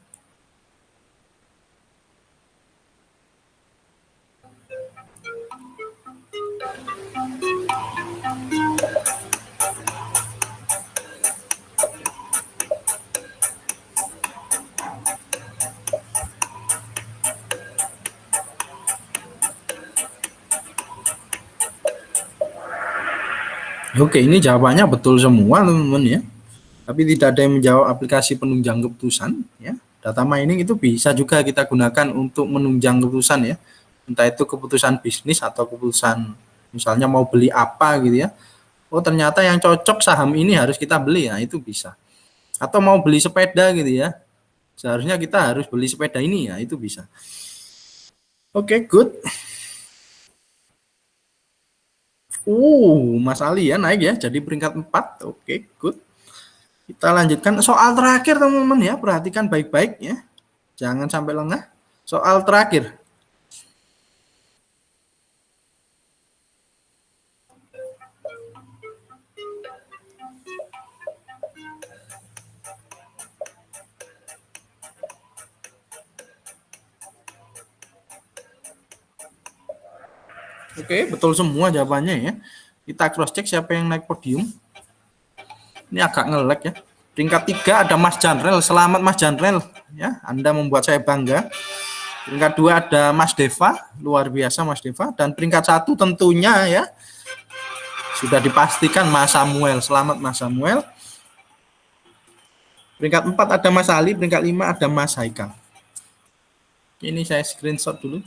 Oke, ini jawabannya betul semua teman-teman ya. Tapi tidak ada yang menjawab aplikasi penunjang keputusan ya. Data mining itu bisa juga kita gunakan untuk menunjang keputusan ya. Entah itu keputusan bisnis atau keputusan misalnya mau beli apa gitu ya. Oh, ternyata yang cocok saham ini harus kita beli ya, itu bisa. Atau mau beli sepeda gitu ya. Seharusnya kita harus beli sepeda ini ya, itu bisa. Oke, good. Mas Ali ya naik ya, jadi peringkat 4. Oke, good. Kita lanjutkan soal terakhir teman-teman ya, perhatikan baik-baik ya. Jangan sampai lengah. Soal terakhir. Oke, betul semua jawabannya ya. Kita cross check siapa yang naik podium. Ini agak nge-lag ya. Peringkat 3 ada Mas Janrel. Selamat Mas Janrel ya. Anda membuat saya bangga. Peringkat 2 ada Mas Deva. Luar biasa Mas Deva. Dan peringkat 1 tentunya ya sudah dipastikan Mas Samuel. Selamat Mas Samuel. Peringkat 4 ada Mas Ali. Peringkat 5 ada Mas Haikal. Ini saya screenshot dulu.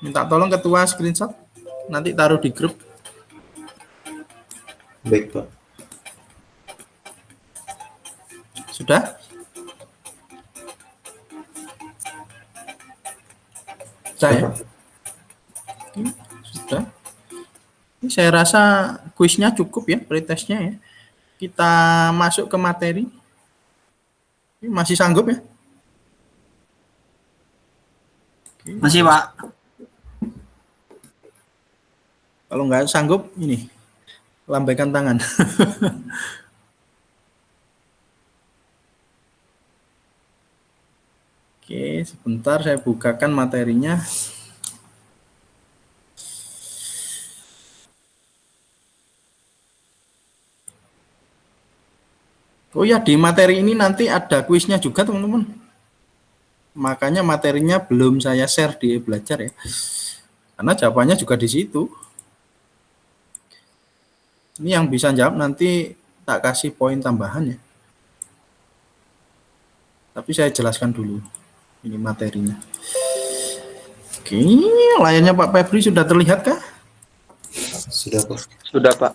Minta tolong ketua screenshot, nanti taruh di grup. Baik, Pak. Sudah? Saya? Sudah. Ini saya rasa kuisnya cukup ya, pretestnya ya. Kita masuk ke materi. Ini masih sanggup ya? Oke. Masih, Pak. Kalau nggak sanggup, ini lambaikan tangan. Oke, sebentar saya bukakan materinya. Oh ya, di materi ini nanti ada kuisnya juga teman-teman. Makanya materinya belum saya share di belajar ya. Karena jawabannya juga di situ. Ini yang bisa jawab nanti tak kasih poin tambahan ya. Tapi saya jelaskan dulu. Ini materinya. Oke, layarnya Pak Febri sudah terlihat kah? Sudah Pak. Sudah, Pak.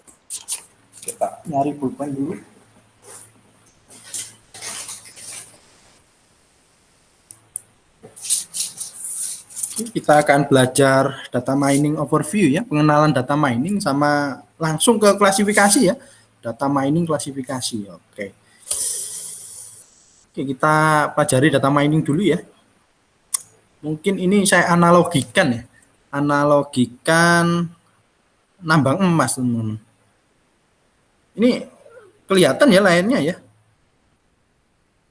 Kita nyari pulpen dulu. Kita akan belajar data mining overview ya, pengenalan data mining sama langsung ke klasifikasi ya. Data mining klasifikasi. Oke. Oke, kita pelajari data mining dulu ya. Mungkin ini saya analogikan ya. Analogikan nambang emas, teman-teman. Ini kelihatan ya layarnya ya.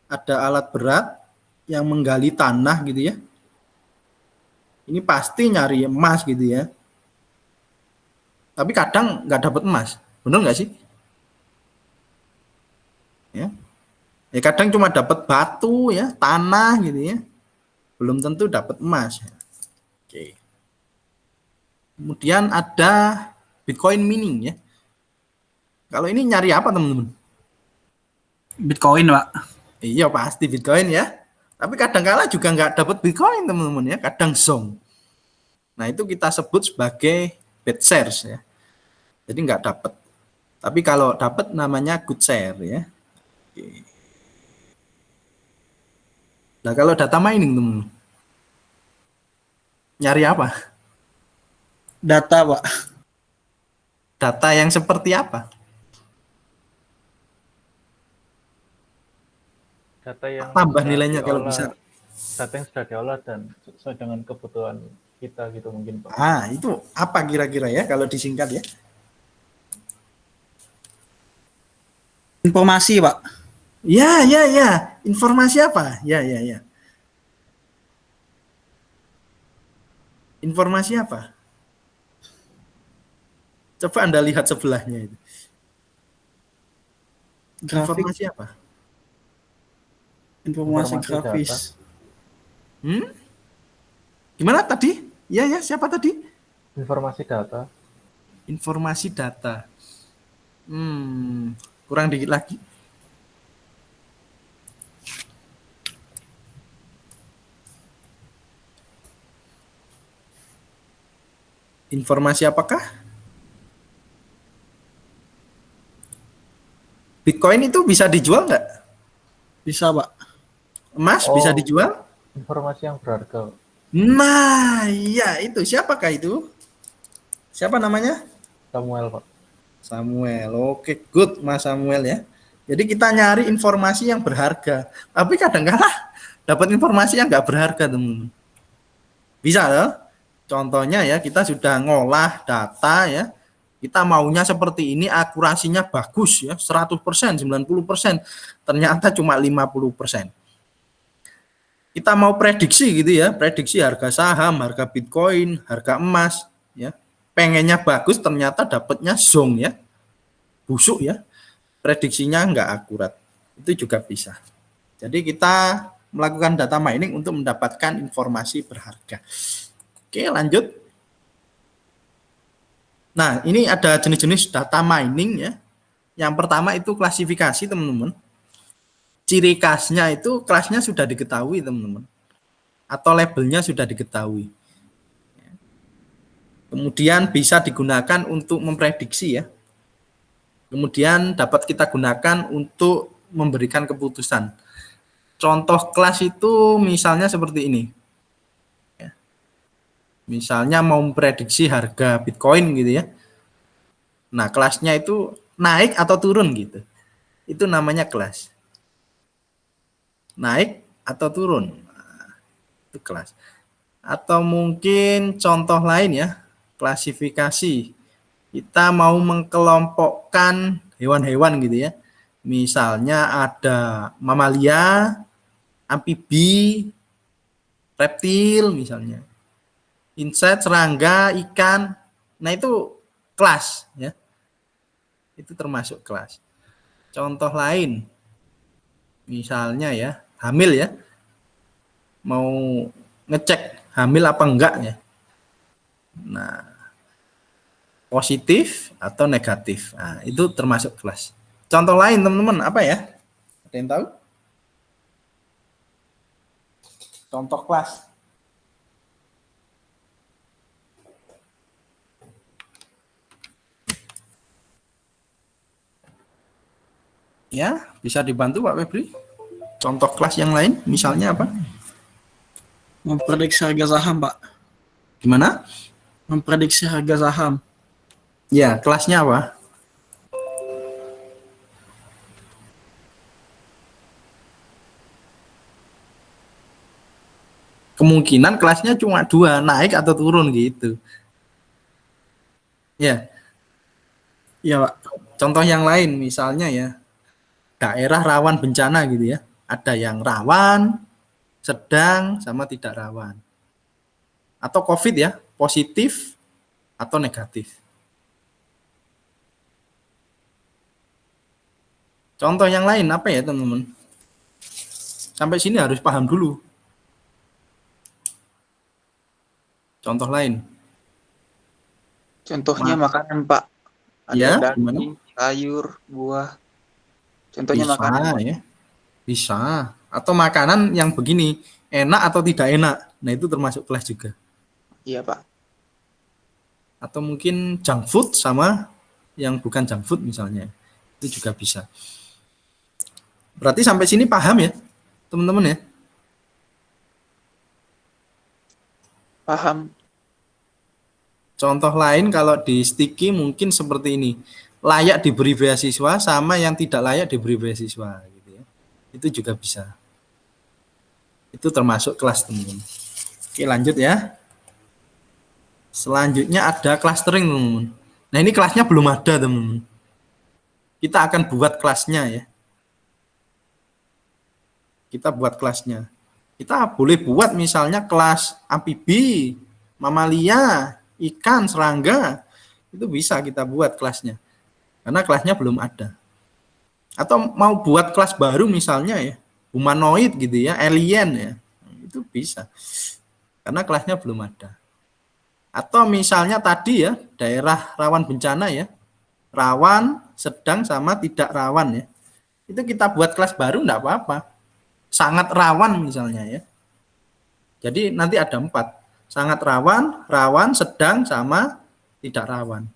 Ada alat berat yang menggali tanah gitu ya. Ini pasti nyari emas gitu ya. Tapi kadang nggak dapat emas. Benar nggak sih? Ya. Ya kadang cuma dapat batu ya, tanah gitu ya. Belum tentu dapat emas. Oke. Kemudian ada Bitcoin mining ya. Kalau ini nyari apa teman-teman? Bitcoin, Pak. Iya pasti Bitcoin ya. Tapi kadang-kala juga nggak dapat Bitcoin teman-teman ya. Kadang zong. Nah itu kita sebut sebagai bad shares ya. Jadi nggak dapat. Tapi kalau dapat namanya good share ya. Oke. Nah kalau data mining teman-teman. Nyari apa? Data, Pak. Data yang seperti apa? Data yang Tambah sudah nilainya kalau diolah- bisa. Data yang sudah diolah dan sesuai dengan kebutuhan kita gitu mungkin, Pak. Ah, itu apa kira-kira ya kalau disingkat ya? Informasi, Pak. Ya, ya, ya. Informasi apa? Ya, ya, ya. Informasi apa? Coba Anda lihat sebelahnya itu. Grafik, Informasi apa? informasi Informasi grafis. data. Gimana tadi? Ya, ya, siapa tadi? Informasi data. Informasi data. Kurang dikit lagi. Informasi apakah? Bitcoin itu bisa dijual nggak? Bisa, Pak. Emas Oh. bisa dijual? Informasi yang berharga. Nah, iya itu. Siapakah itu? Siapa namanya? Samuel, Pak. Samuel. Oke, good Mas Samuel ya. Jadi kita nyari informasi yang berharga. Tapi kadang-kala dapat informasi yang nggak berharga, teman-teman. Bisa loh. Contohnya ya, kita sudah ngolah data ya. Kita maunya seperti ini, akurasinya bagus ya, 100%, 90%. Ternyata cuma 50%. Kita mau prediksi gitu ya, prediksi harga saham, harga Bitcoin, harga emas ya. Pengennya bagus ternyata dapatnya zong ya. Busuk ya. Prediksinya nggak akurat. Itu juga bisa. Jadi kita melakukan data mining untuk mendapatkan informasi berharga. Oke, lanjut. Nah, ini ada jenis-jenis data mining ya. Yang pertama itu klasifikasi, teman-teman. Ciri khasnya itu kelasnya sudah diketahui, teman-teman. Atau labelnya sudah diketahui. Kemudian bisa digunakan untuk memprediksi ya. Kemudian dapat kita gunakan untuk memberikan keputusan. Contoh kelas itu misalnya seperti ini. Misalnya mau memprediksi harga Bitcoin gitu ya. Nah, kelasnya itu naik atau turun gitu. Itu namanya kelas. Naik atau turun. Nah, itu kelas. Atau mungkin contoh lain ya, klasifikasi. Kita mau mengkelompokkan hewan-hewan gitu ya. Misalnya ada mamalia, amfibi, reptil misalnya. Insect, serangga, ikan. Nah, itu kelas ya. Itu termasuk kelas. Contoh lain, Misalnya ya, hamil ya. Mau ngecek hamil apa enggak ya. Nah, positif atau negatif. Nah, itu termasuk kelas. Contoh lain teman-teman apa ya? Ada yang tahu? Contoh kelas. Ya, bisa dibantu Pak Febri. Contoh kelas yang lain, misalnya apa? Memprediksi harga saham, Pak. Gimana? Memprediksi harga saham. Ya, kelasnya apa? Kemungkinan kelasnya cuma 2, naik atau turun gitu. Ya, Iya, Pak. contoh yang lain misalnya ya, daerah rawan bencana gitu ya. Ada yang rawan, sedang, sama tidak rawan. Atau COVID ya, positif atau negatif. Contoh yang lain apa ya teman-teman? Sampai sini harus paham dulu. Contoh lain. Contohnya makanan, Pak. Ada Ya, daging, sayur, buah. Contohnya bisa makanan. ya. Bisa. Atau makanan yang begini, enak atau tidak enak. Nah, itu termasuk kelas juga. Iya, Pak. Atau mungkin junk food sama yang bukan junk food misalnya. Itu juga bisa. Berarti sampai sini paham ya, teman-teman ya? Paham. Contoh lain kalau di sticky mungkin seperti ini. Layak diberi beasiswa sama yang tidak layak diberi beasiswa gitu ya. Itu juga bisa. Itu termasuk kelas teman-teman. Oke, lanjut ya. Selanjutnya ada clustering teman-teman. Nah, ini kelasnya belum ada teman-teman. Kita akan buat kelasnya ya. Kita buat kelasnya. Kita boleh buat misalnya kelas amfibi, mamalia, ikan, serangga. Itu bisa kita buat kelasnya. Karena kelasnya belum ada. Atau mau buat kelas baru misalnya ya, humanoid gitu ya, alien ya. Itu bisa. Karena kelasnya belum ada. Atau misalnya tadi ya, daerah rawan bencana ya. Rawan, sedang, sama tidak rawan ya. Itu kita buat kelas baru enggak apa-apa. Sangat rawan misalnya ya. Jadi nanti ada 4. Sangat rawan, rawan, sedang, sama tidak rawan.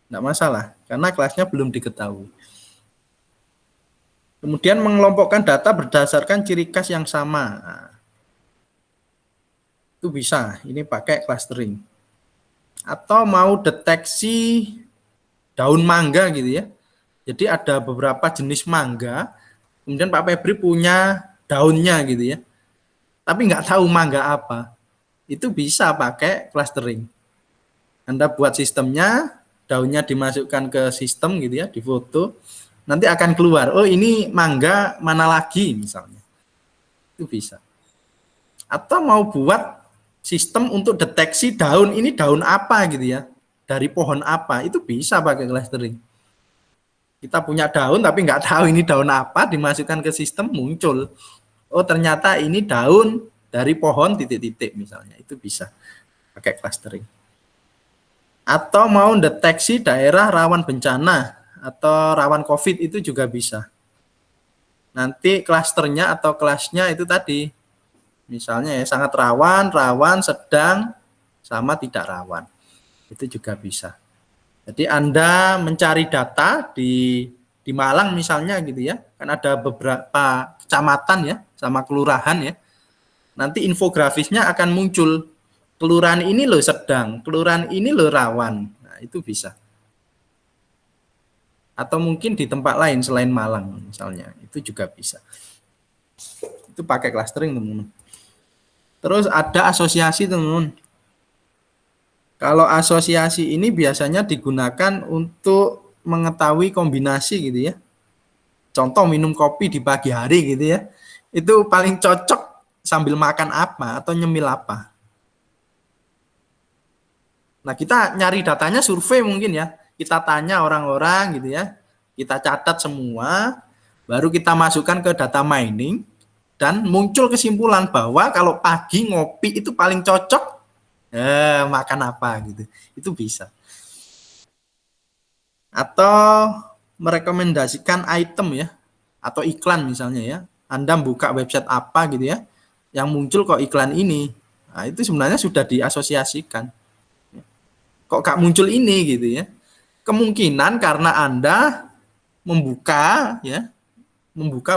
Enggak masalah, karena kelasnya belum diketahui. Kemudian mengelompokkan data berdasarkan ciri khas yang sama. Nah, itu bisa, ini pakai clustering. Atau mau deteksi daun mangga gitu ya. Jadi ada beberapa jenis mangga, kemudian Pak Febri punya daunnya gitu ya. Tapi nggak tahu mangga apa. Itu bisa pakai clustering. Anda buat sistemnya, daunnya dimasukkan ke sistem gitu ya, difoto. Nanti akan keluar, oh ini mangga mana lagi misalnya. Itu bisa. Atau mau buat sistem untuk deteksi daun, ini daun apa gitu ya. Dari pohon apa, itu bisa pakai clustering. Kita punya daun tapi nggak tahu ini daun apa, dimasukkan ke sistem muncul. Oh ternyata ini daun dari pohon titik-titik misalnya, itu bisa pakai clustering. Atau mau deteksi daerah rawan bencana atau rawan COVID itu juga bisa. Nanti klasternya atau kelasnya itu tadi, misalnya ya sangat rawan, rawan, sedang, sama tidak rawan. Itu juga bisa. Jadi Anda mencari data di Malang misalnya gitu ya, kan ada beberapa kecamatan ya, sama kelurahan ya. Nanti infografisnya akan muncul, kelurahan ini loh sedang, kelurahan ini loh rawan. Nah, itu bisa. Atau mungkin di tempat lain selain Malang misalnya, itu juga bisa. Itu pakai clustering teman-teman. Terus ada asosiasi teman-teman. Kalau asosiasi ini biasanya digunakan untuk mengetahui kombinasi gitu ya. Contoh minum kopi di pagi hari gitu ya. Itu paling cocok sambil makan apa atau nyemil apa. Nah, kita nyari datanya survei mungkin ya. Kita tanya orang-orang gitu ya. Kita catat semua. Baru kita masukkan ke data mining dan muncul kesimpulan bahwa kalau pagi ngopi itu paling cocok makan apa gitu. Itu bisa. Atau merekomendasikan item ya, atau iklan misalnya ya. Anda buka website apa gitu ya, yang muncul kok iklan ini. Nah, itu sebenarnya sudah diasosiasikan. Kok gak muncul ini gitu ya. Kemungkinan karena Anda membuka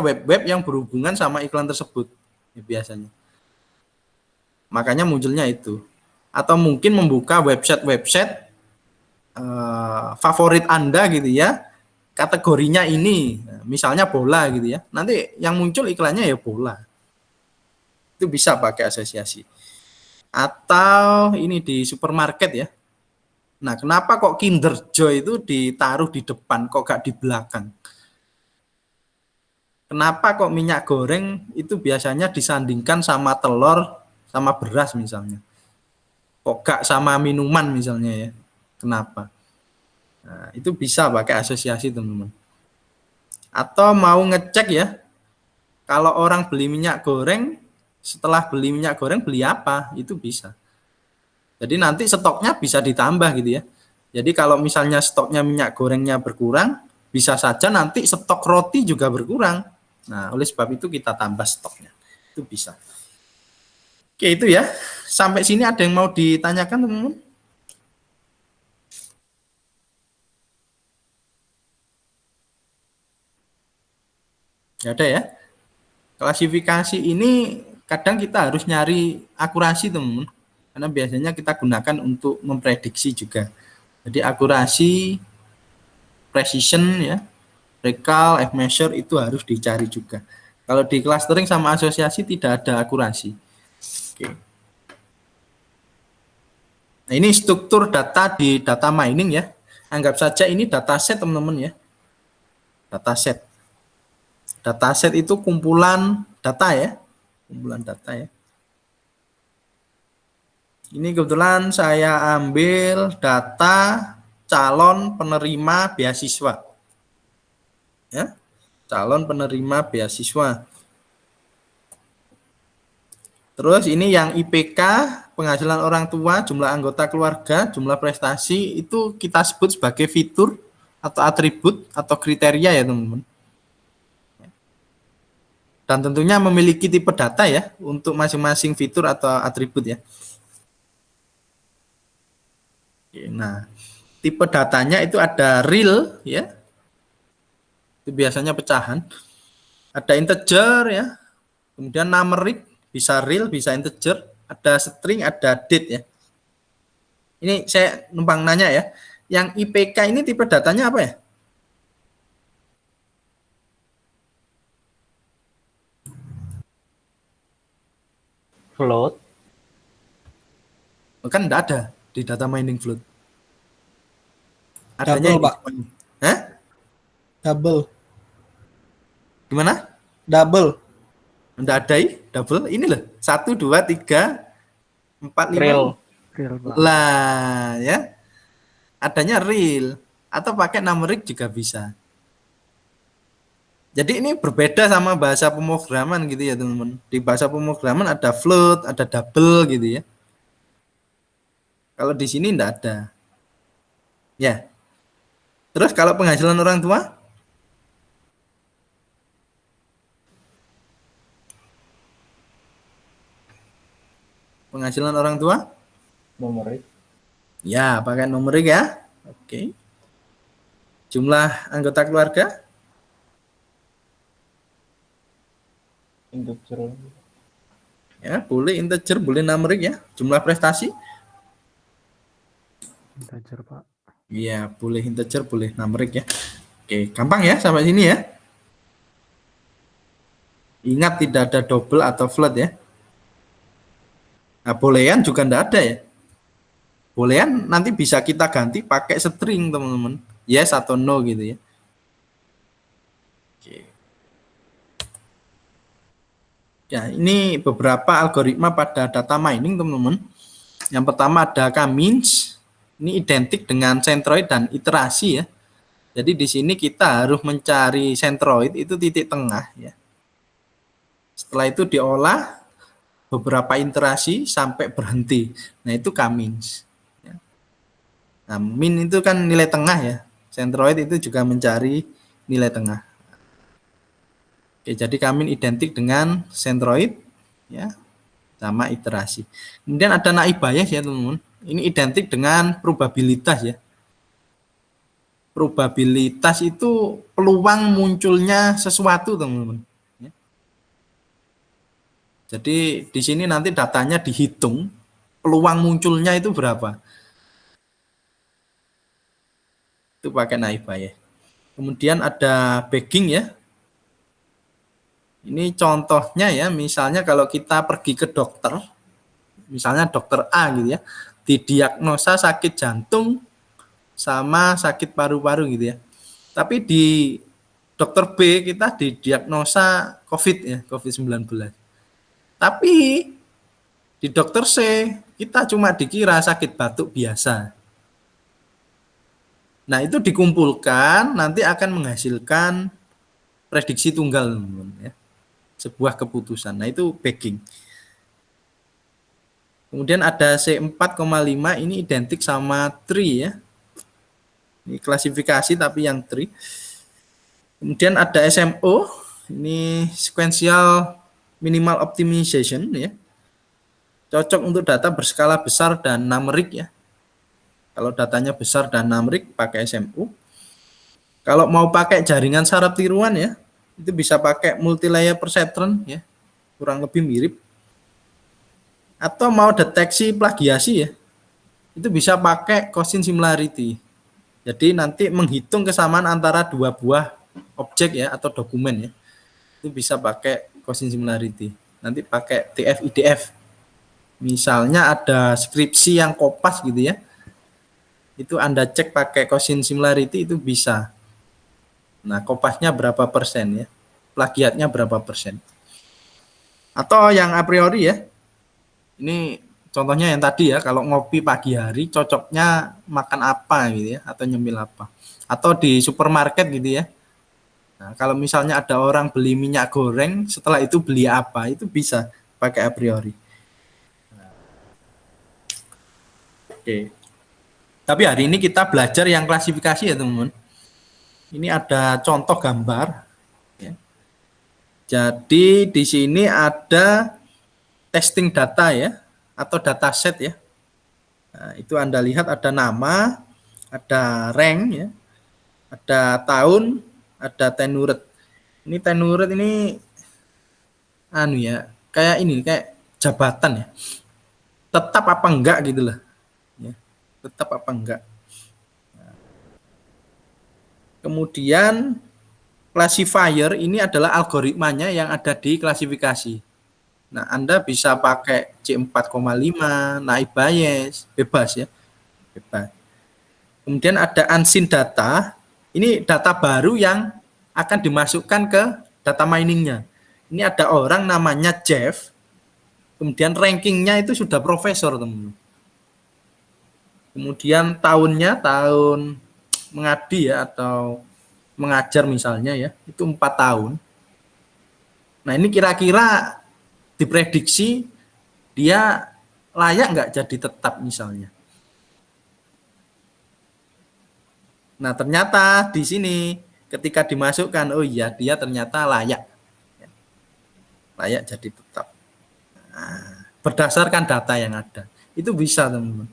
web-web yang berhubungan sama iklan tersebut ya, biasanya. Makanya munculnya itu. Atau mungkin membuka website favorit Anda gitu ya, kategorinya ini, misalnya bola gitu ya. Nanti yang muncul iklannya ya bola. Itu bisa pakai asosiasi. Atau ini di supermarket ya. Nah, kenapa kok Kinder Joy itu ditaruh di depan, kok gak di belakang? Kenapa kok minyak goreng itu biasanya disandingkan sama telur, sama beras misalnya? Kok gak sama minuman misalnya ya? Kenapa? Nah, itu bisa pakai asosiasi teman-teman. Atau mau ngecek ya, kalau orang beli minyak goreng, setelah beli minyak goreng beli apa? Itu bisa. Jadi nanti stoknya bisa ditambah gitu ya. Jadi kalau misalnya stoknya minyak gorengnya berkurang, bisa saja nanti stok roti juga berkurang. Nah, oleh sebab itu kita tambah stoknya. Itu bisa. Oke, itu ya. Sampai sini ada yang mau ditanyakan teman-teman? Ya ada ya. Klasifikasi ini kadang kita harus nyari akurasi teman-teman. Karena biasanya kita gunakan untuk memprediksi juga. Jadi akurasi, precision ya, recall, F-measure itu harus dicari juga. Kalau di clustering sama asosiasi tidak ada akurasi. Oke. Nah, ini struktur data di data mining ya. Anggap saja ini dataset teman-teman ya. Dataset. Dataset itu kumpulan data ya. Kumpulan data ya. Ini kebetulan saya ambil data calon penerima beasiswa. Ya. Calon penerima beasiswa. Terus ini yang IPK, penghasilan orang tua, jumlah anggota keluarga, jumlah prestasi, itu kita sebut sebagai fitur atau atribut atau kriteria ya teman-teman. Dan tentunya memiliki tipe data ya untuk masing-masing fitur atau atribut ya. Nah, tipe datanya itu ada real ya. Itu biasanya pecahan. Ada integer ya. Kemudian numeric, bisa real, bisa integer, ada string, ada date ya. Ini saya numpang nanya ya. Yang IPK ini tipe datanya apa ya? Float. Kan enggak ada di data mining float. Double, Pak. Hah? Double. Gimana? Double. Enggak ada double. Ini loh. 1, 2, 3, 4, 5. Real. Lah ya. Adanya real. Atau pakai numeric juga bisa. Jadi ini berbeda sama bahasa pemrograman gitu ya teman-teman. Di bahasa pemrograman ada float, ada double gitu ya. Kalau di sini enggak ada. Ya. Terus kalau penghasilan orang tua? Penghasilan orang tua? Numerik. Ya, pakai numerik ya. Oke. Jumlah anggota keluarga? Integer. Ya, boleh integer, boleh numerik ya. Jumlah prestasi? Integer, Pak. Iya, boleh integer, boleh numerik ya. Oke, gampang ya sampai sini ya. Ingat tidak ada double atau float ya. Nah, boolean juga enggak ada ya. Boolean nanti bisa kita ganti pakai string teman-teman. Yes atau no gitu ya. Oke. Ya, ini beberapa algoritma pada data mining teman-teman. Yang pertama ada k-means. Ini identik dengan centroid dan iterasi ya. Jadi di sini kita harus mencari sentroid itu titik tengah ya. Setelah itu diolah beberapa iterasi sampai berhenti. Nah, itu Cummings. Ya. Nah, min itu kan nilai tengah ya. Sentroid itu juga mencari nilai tengah. Oke, jadi Cummings identik dengan sentroid ya, sama iterasi. Kemudian ada naib Bayes ya, teman-teman. Ini identik dengan probabilitas ya. Probabilitas itu peluang munculnya sesuatu, teman-teman. Ya. Jadi di sini nanti datanya dihitung, peluang munculnya itu berapa. Itu pakai naib Bayes. Kemudian ada bagging ya. Ini contohnya ya, misalnya kalau kita pergi ke dokter, misalnya dokter A gitu ya, didiagnosa sakit jantung sama sakit paru-paru gitu ya. Tapi di dokter B kita didiagnosa COVID ya, COVID-19. Tapi di dokter C kita cuma dikira sakit batuk biasa. Nah, itu dikumpulkan nanti akan menghasilkan prediksi tunggal ya. Sebuah keputusan. Nah, itu bagging. Kemudian ada C4,5 ini identik sama tree ya. Ini klasifikasi tapi yang tree. Kemudian ada SMO, ini sequential minimal optimization ya. Cocok untuk data berskala besar dan numerik ya. Kalau datanya besar dan numerik pakai SMO. Kalau mau pakai jaringan saraf tiruan ya, itu bisa pakai multi-layer perceptron ya, kurang lebih mirip. Atau mau deteksi plagiasi ya, itu bisa pakai Gaussian similarity. Jadi nanti menghitung kesamaan antara dua buah objek ya atau dokumen ya, itu bisa pakai Gaussian similarity. Nanti pakai TF-IDF. Misalnya ada skripsi yang kopas gitu ya, itu Anda cek pakai Gaussian similarity itu bisa. Nah, kopasnya berapa persen ya? Plagiatnya berapa persen? Atau yang a priori ya. Ini contohnya yang tadi ya, kalau ngopi pagi hari cocoknya makan apa gitu ya, atau nyemil apa. Atau di supermarket gitu ya. Nah, kalau misalnya ada orang beli minyak goreng, setelah itu beli apa, itu bisa pakai a priori. Oke. Tapi hari ini kita belajar yang klasifikasi ya, teman-teman. Ini ada contoh gambar. Ya. Jadi di sini ada testing data ya, atau dataset ya. Nah, itu Anda lihat ada nama, ada rank ya, ada tahun, ada tenured. Ini tenured ini anu ya, kayak ini, kayak jabatan ya. Tetap apa enggak gitu lah. Ya, tetap apa enggak. Kemudian classifier ini adalah algoritmanya yang ada di klasifikasi. Nah, Anda bisa pakai C4,5, naib Bayes, bebas ya. Bebas. Kemudian ada unseen data. Ini data baru yang akan dimasukkan ke data miningnya. Ini ada orang namanya Jeff. Kemudian rankingnya itu sudah profesor, teman-teman. Kemudian tahunnya tahun mengabdi ya atau mengajar misalnya ya, itu 4 tahun. Nah, ini kira-kira diprediksi dia layak nggak jadi tetap misalnya. Nah, ternyata di sini ketika dimasukkan, oh iya dia ternyata layak. Layak jadi tetap. Nah, berdasarkan data yang ada. Itu bisa, teman-teman.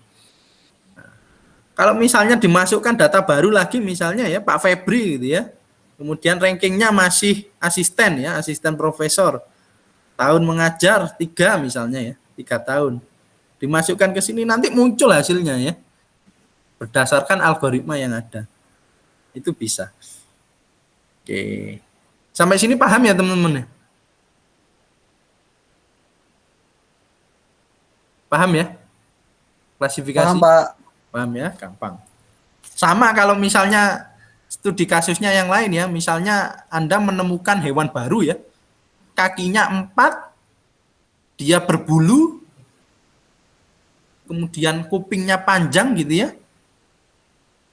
Kalau misalnya dimasukkan data baru lagi misalnya ya Pak Febri gitu ya. Kemudian rankingnya masih asisten ya, asisten profesor. Tahun mengajar 3 misalnya ya, 3 tahun. Dimasukkan ke sini nanti muncul hasilnya ya. Berdasarkan algoritma yang ada. Itu bisa. Oke. Sampai sini paham ya teman-teman ya? Paham ya? Klasifikasi. Paham, Pak. Paham ya? Gampang. Sama kalau misalnya studi kasusnya yang lain ya, misalnya Anda menemukan hewan baru ya, kakinya 4, dia berbulu, kemudian kupingnya panjang gitu ya,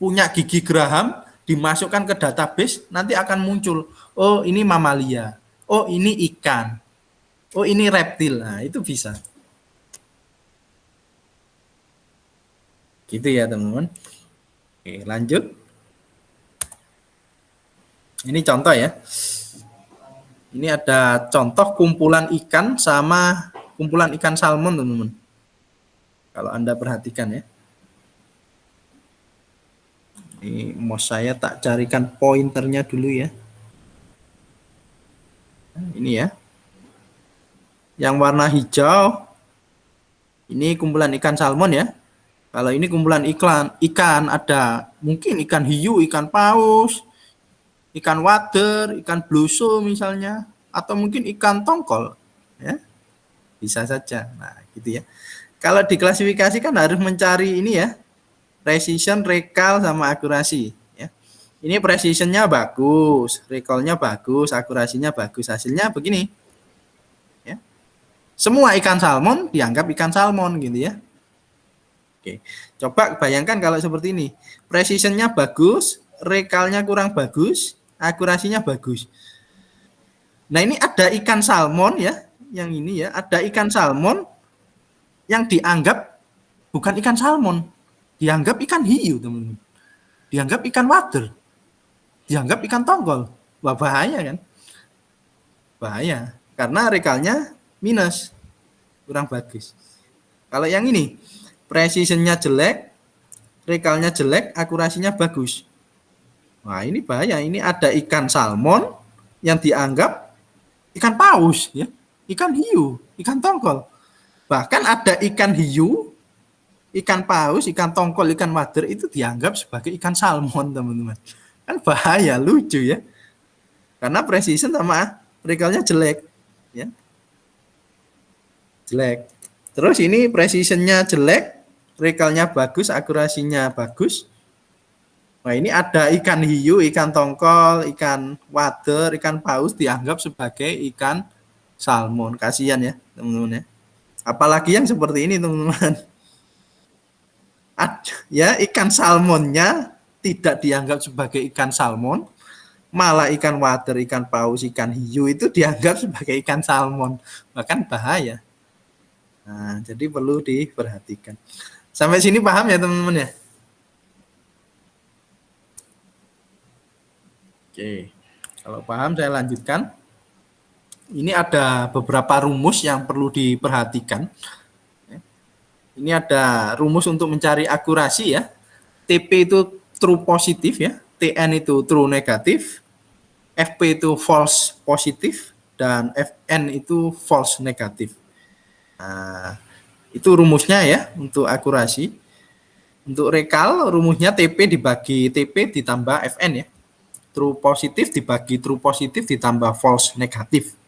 punya gigi geraham, dimasukkan ke database, nanti akan muncul, oh ini mamalia, oh ini ikan, oh ini reptil. Nah, itu bisa. Gitu ya teman-teman. Oke, lanjut. Ini contoh ya. Ini ada contoh kumpulan ikan sama kumpulan ikan salmon teman-teman. Kalau Anda perhatikan ya. Ini mouse saya tak carikan pointernya dulu ya. Nah, ini ya. Yang warna hijau ini kumpulan ikan salmon ya. Kalau ini kumpulan ikan ada mungkin ikan hiu, ikan paus, ikan wader, ikan bluso misalnya, atau mungkin ikan tongkol ya. Bisa saja. Nah, gitu ya. Kalau diklasifikasikan harus mencari ini ya. Precision, recall, sama akurasi. Ya. Ini precisionnya bagus, recallnya bagus, akurasinya bagus. Hasilnya begini. Ya. Semua ikan salmon dianggap ikan salmon gitu ya. Oke, coba bayangkan kalau seperti ini. Precisionnya bagus, recallnya kurang bagus, akurasinya bagus. Nah ini ada ikan salmon ya, yang ini ya, ada ikan salmon yang dianggap bukan ikan salmon. Dianggap ikan hiu, teman-teman. Dianggap ikan wader. Dianggap ikan tongkol. Wah, bahaya kan? Bahaya. Karena recallnya minus. Kurang bagus. Kalau yang ini, precisionnya jelek, recallnya jelek, akurasinya bagus. Wah, ini bahaya. Ini ada ikan salmon yang dianggap ikan paus, ya, ikan hiu, ikan tongkol. Bahkan ada ikan hiu, ikan paus, ikan tongkol, ikan wader itu dianggap sebagai ikan salmon, teman-teman. Kan bahaya, lucu ya. Karena precision sama recallnya jelek, ya. Jelek. Terus ini precisionnya jelek, recallnya bagus, akurasinya bagus. Nah ini ada ikan hiu, ikan tongkol, ikan wader, ikan paus dianggap sebagai ikan salmon. Kasihan ya teman-teman ya. Apalagi yang seperti ini teman-teman. Ya ikan salmonnya tidak dianggap sebagai ikan salmon, malah ikan wader, ikan paus, ikan hiu itu dianggap sebagai ikan salmon. Bahkan bahaya. Nah, jadi perlu diperhatikan. Sampai sini paham ya teman-teman ya? Oke, kalau paham saya lanjutkan. Ini ada beberapa rumus yang perlu diperhatikan. Ini ada rumus untuk mencari akurasi ya. TP itu true positif ya, TN itu true negatif, FP itu false positif, dan FN itu false negatif. Nah, itu rumusnya ya untuk akurasi. Untuk recall rumusnya TP dibagi TP ditambah FN ya. True positif dibagi true positif ditambah false negatif.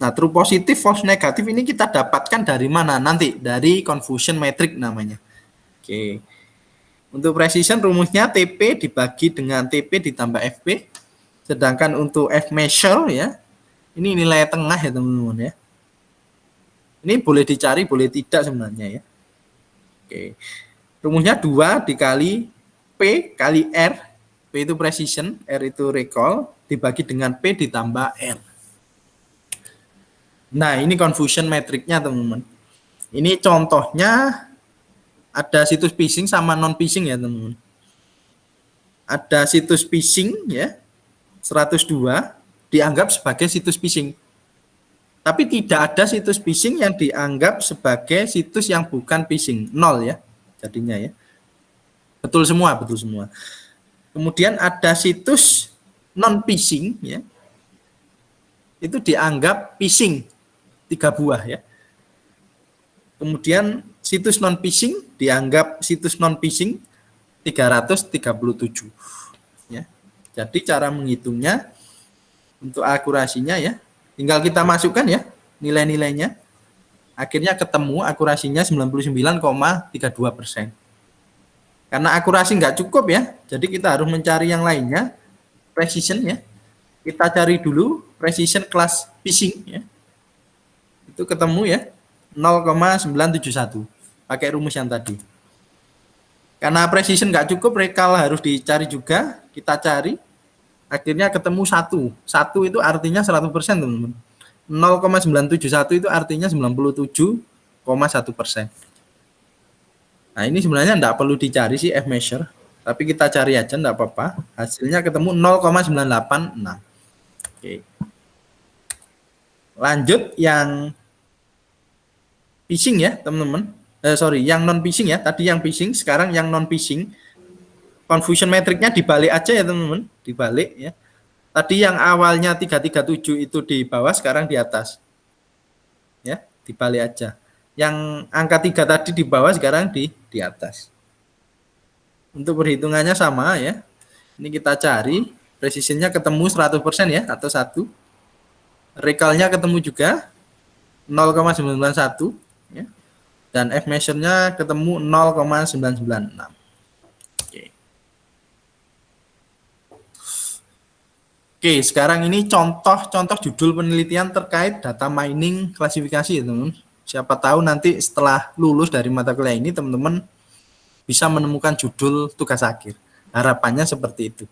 Nah, true positif, false negatif ini kita dapatkan dari mana? Nanti dari confusion metric namanya. Oke. Untuk precision rumusnya TP dibagi dengan TP ditambah FP. Sedangkan untuk F measure ya, ini nilai tengah ya teman-teman ya. Ini boleh dicari, boleh tidak sebenarnya ya. Oke. Rumusnya 2 dikali P kali R. P itu precision, R itu recall, dibagi dengan P ditambah R. Nah, ini confusion metricnya teman-teman. Ini contohnya ada situs phishing sama non phishing ya teman-teman. Ada situs phishing ya, 102 dianggap sebagai situs phishing. Tapi tidak ada situs phishing yang dianggap sebagai situs yang bukan phishing, 0 ya jadinya ya. Betul semua, betul semua. Kemudian ada situs non phishing ya. Itu dianggap phishing. 3 buah ya. Kemudian situs non phishing dianggap situs non phishing 337 ya. Jadi cara menghitungnya untuk akurasinya ya, tinggal kita masukkan ya nilai-nilainya. Akhirnya ketemu akurasinya 99,32%. Karena akurasi nggak cukup ya, jadi kita harus mencari yang lainnya, precision ya. Kita cari dulu precision kelas phishing ya. Itu ketemu ya 0,971 pakai rumus yang tadi. Karena precision nggak cukup, recall harus dicari juga. Kita cari, akhirnya ketemu 1. 1 itu artinya 100%, teman-teman. 0,971 itu artinya 97,1%. Nah, ini sebenarnya enggak perlu dicari sih F measure, tapi kita cari aja enggak apa-apa. Hasilnya ketemu 0,986. Oke. Lanjut yang phishing ya, teman-teman. Yang non phishing ya. Tadi yang phishing, sekarang yang non phishing. Confusion metricnya dibalik aja ya, teman-teman. Dibalik ya. Tadi yang awalnya 337 itu di bawah, sekarang di atas. Ya, dibalik aja. Yang angka 3 tadi di bawah, sekarang di atas. Untuk perhitungannya sama ya. Ini kita cari, precisionnya ketemu 100% ya, atau 1. Recall-nya ketemu juga 0,991 ya. Dan F measure-nya ketemu 0,996. Oke, sekarang ini contoh judul penelitian terkait data mining klasifikasi ya, teman-teman. Siapa tahu nanti setelah lulus dari mata kuliah ini, teman-teman bisa menemukan judul tugas akhir. Harapannya seperti itu.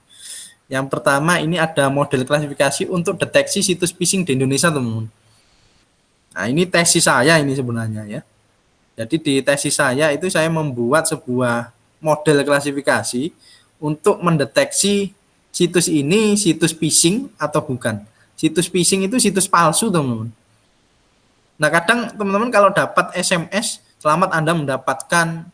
Yang pertama, ini ada model klasifikasi untuk deteksi situs phishing di Indonesia, teman-teman. Nah, ini tesis saya ini sebenarnya ya. Jadi di tesis saya itu saya membuat sebuah model klasifikasi untuk mendeteksi situs ini situs phishing atau bukan. Situs phishing itu situs palsu, teman-teman. Nah, kadang teman-teman kalau dapat SMS, selamat Anda mendapatkan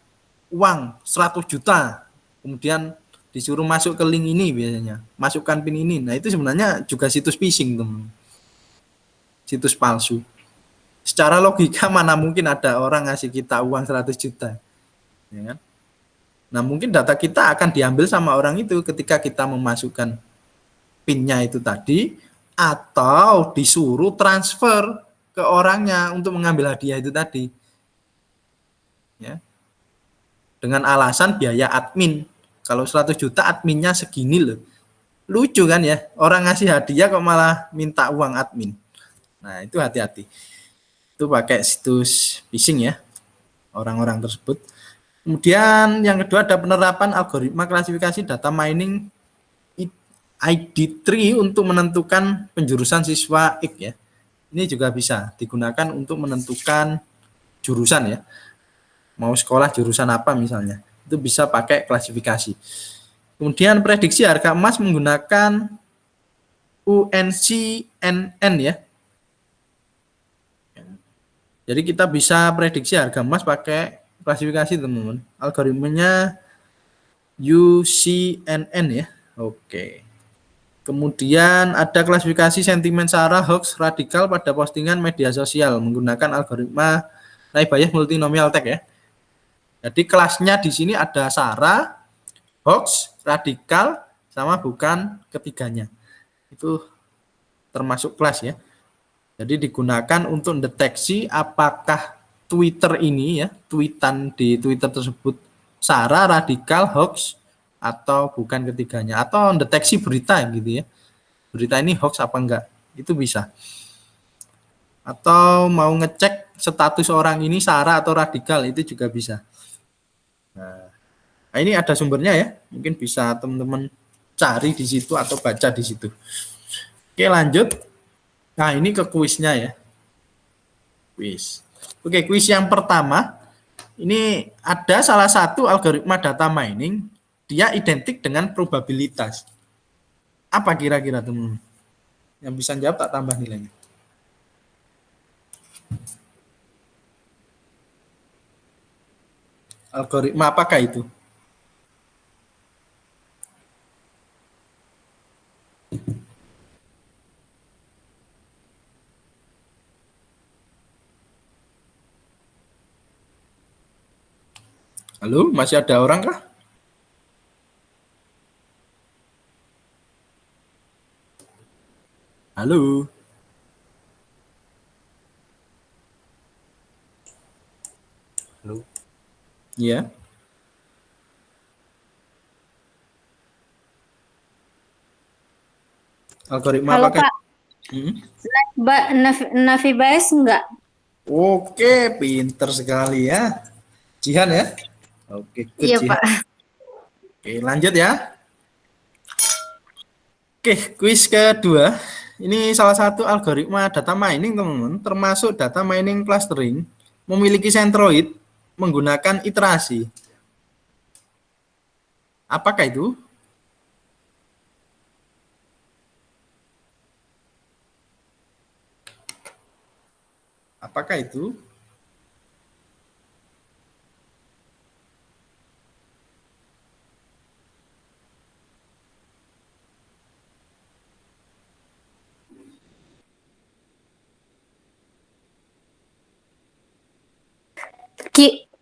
uang 100 juta. Kemudian disuruh masuk ke link ini biasanya. Masukkan PIN ini. Nah, itu sebenarnya juga situs phishing, teman-teman. Situs palsu. Secara logika mana mungkin ada orang ngasih kita uang 100 juta. Ya kan? Nah, mungkin data kita akan diambil sama orang itu ketika kita memasukkan PIN-nya itu tadi, atau disuruh transfer ke orangnya untuk mengambil hadiah itu tadi. Ya. Dengan alasan biaya admin. Kalau 100 juta adminnya segini loh. Lucu kan ya, orang ngasih hadiah kok malah minta uang admin. Nah, itu hati-hati. Itu pakai situs phishing ya, orang-orang tersebut. Kemudian yang kedua ada penerapan algoritma klasifikasi data mining ID3 untuk menentukan penjurusan siswa X ya. Ini juga bisa digunakan untuk menentukan jurusan ya. Mau sekolah jurusan apa misalnya. Itu bisa pakai klasifikasi. Kemudian prediksi harga emas menggunakan UNCNN ya. Jadi kita bisa prediksi harga emas pakai klasifikasi, teman-teman. Algoritmenya UCNN ya. Oke. Kemudian ada klasifikasi sentimen sara, hoax, radikal pada postingan media sosial menggunakan algoritma naive Bayes multinomial tag ya. Jadi kelasnya di sini ada sara, hoax, radikal, sama bukan ketiganya. Itu termasuk kelas ya. Jadi digunakan untuk deteksi apakah Twitter ini ya, tweetan di Twitter tersebut sara, radikal, hoax, atau bukan ketiganya, atau deteksi berita gitu ya. Berita ini hoax apa enggak, itu bisa. Atau mau ngecek status orang ini sara atau radikal, itu juga bisa. Nah, ini ada sumbernya ya, mungkin bisa teman-teman cari di situ atau baca di situ. Oke, lanjut. Nah, ini ke kuisnya ya. Kuis. Oke, kuis yang pertama, ini ada salah satu algoritma data mining, dia identik dengan probabilitas. Apa kira-kira teman-teman? Yang bisa jawab tak tambah nilainya. Algoritma apakah itu? Halo, masih ada orang kah? Halo. Halo. Iya. Algoritma Halo apakah? Pak, Navi Bayes enggak? Oke, pinter sekali ya. Jihan ya. Oke, good Iya, Jihan. Pak. Oke, lanjut ya. Oke, kuis kedua. Ini salah satu algoritma data mining, teman-teman, termasuk data mining clustering, memiliki centroid menggunakan iterasi. Apakah itu? Apakah itu?